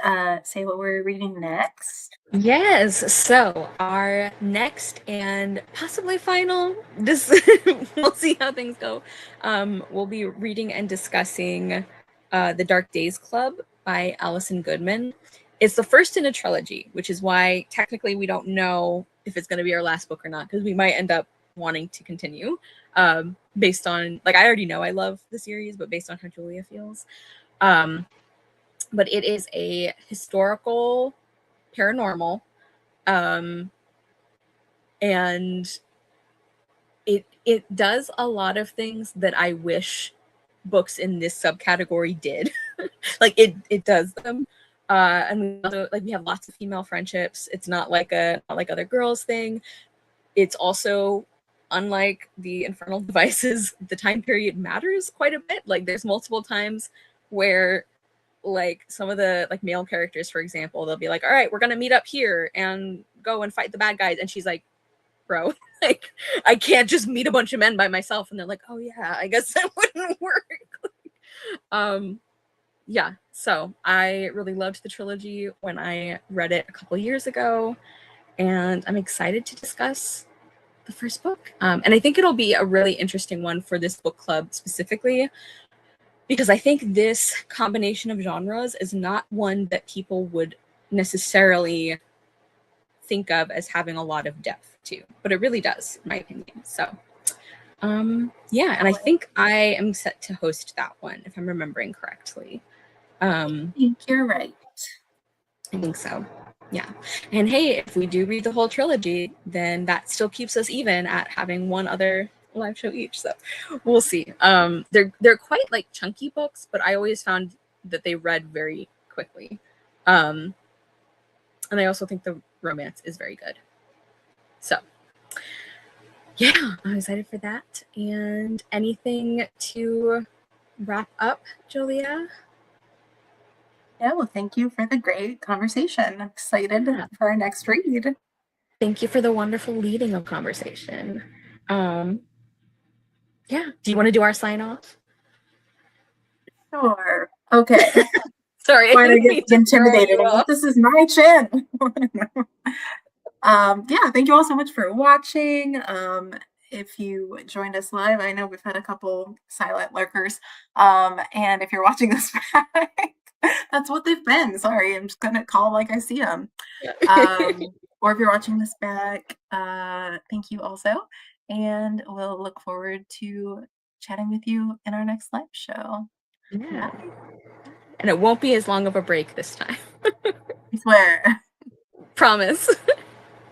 to say what we're reading next? Yes. So our next and possibly final, this we'll see how things go. We'll be reading and discussing The Dark Days Club by Alison Goodman. It's the first in a trilogy, which is why technically we don't know if it's going to be our last book or not, because we might end up wanting to continue, based on, like, I already know I love the series, but based on how Julia feels. But it is a historical paranormal, um, and it does a lot of things that I wish books in this subcategory did. Like it does them. And we also, like, we have lots of female friendships. It's not like a not like other girls thing. It's also, unlike the Infernal Devices, the time period matters quite a bit. Like there's multiple times where, like, some of the, like, male characters, for example, they'll be like, all right, we're gonna meet up here and go and fight the bad guys, and she's like, bro, like, I can't just meet a bunch of men by myself. And they're like, oh yeah, I guess that wouldn't work. um yeah, so I really loved the trilogy when I read it a couple years ago, and I'm excited to discuss the first book. And I think it'll be a really interesting one for this book club specifically, because I think this combination of genres is not one that people would necessarily think of as having a lot of depth to, but it really does, in my opinion. So, yeah, and I think I am set to host that one if I'm remembering correctly. I think you're right. I think so. Yeah. And hey, if we do read the whole trilogy, then that still keeps us even at having one other live show each. So we'll see. They're quite, like, chunky books, but I always found that they read very quickly. And I also think the romance is very good. So yeah, I'm excited for that. And anything to wrap up, Julia? Yeah, well, thank you for the great conversation. I'm excited for our next read. Thank you for the wonderful leading of conversation. Yeah. Do you want to do our sign off? Sure. Okay. Sorry, I Why did I didn't get mean to throw intimidated? you I'm like, off. this is my chin. Yeah, thank you all so much for watching. If you joined us live, I know we've had a couple silent lurkers. And if you're watching this back, that's what they've been. Sorry, I'm just gonna call like I see them. Yeah. Or if you're watching this back, thank you also. And we'll look forward to chatting with you in our next live show. Yeah. Bye. And it won't be as long of a break this time. I swear. Promise.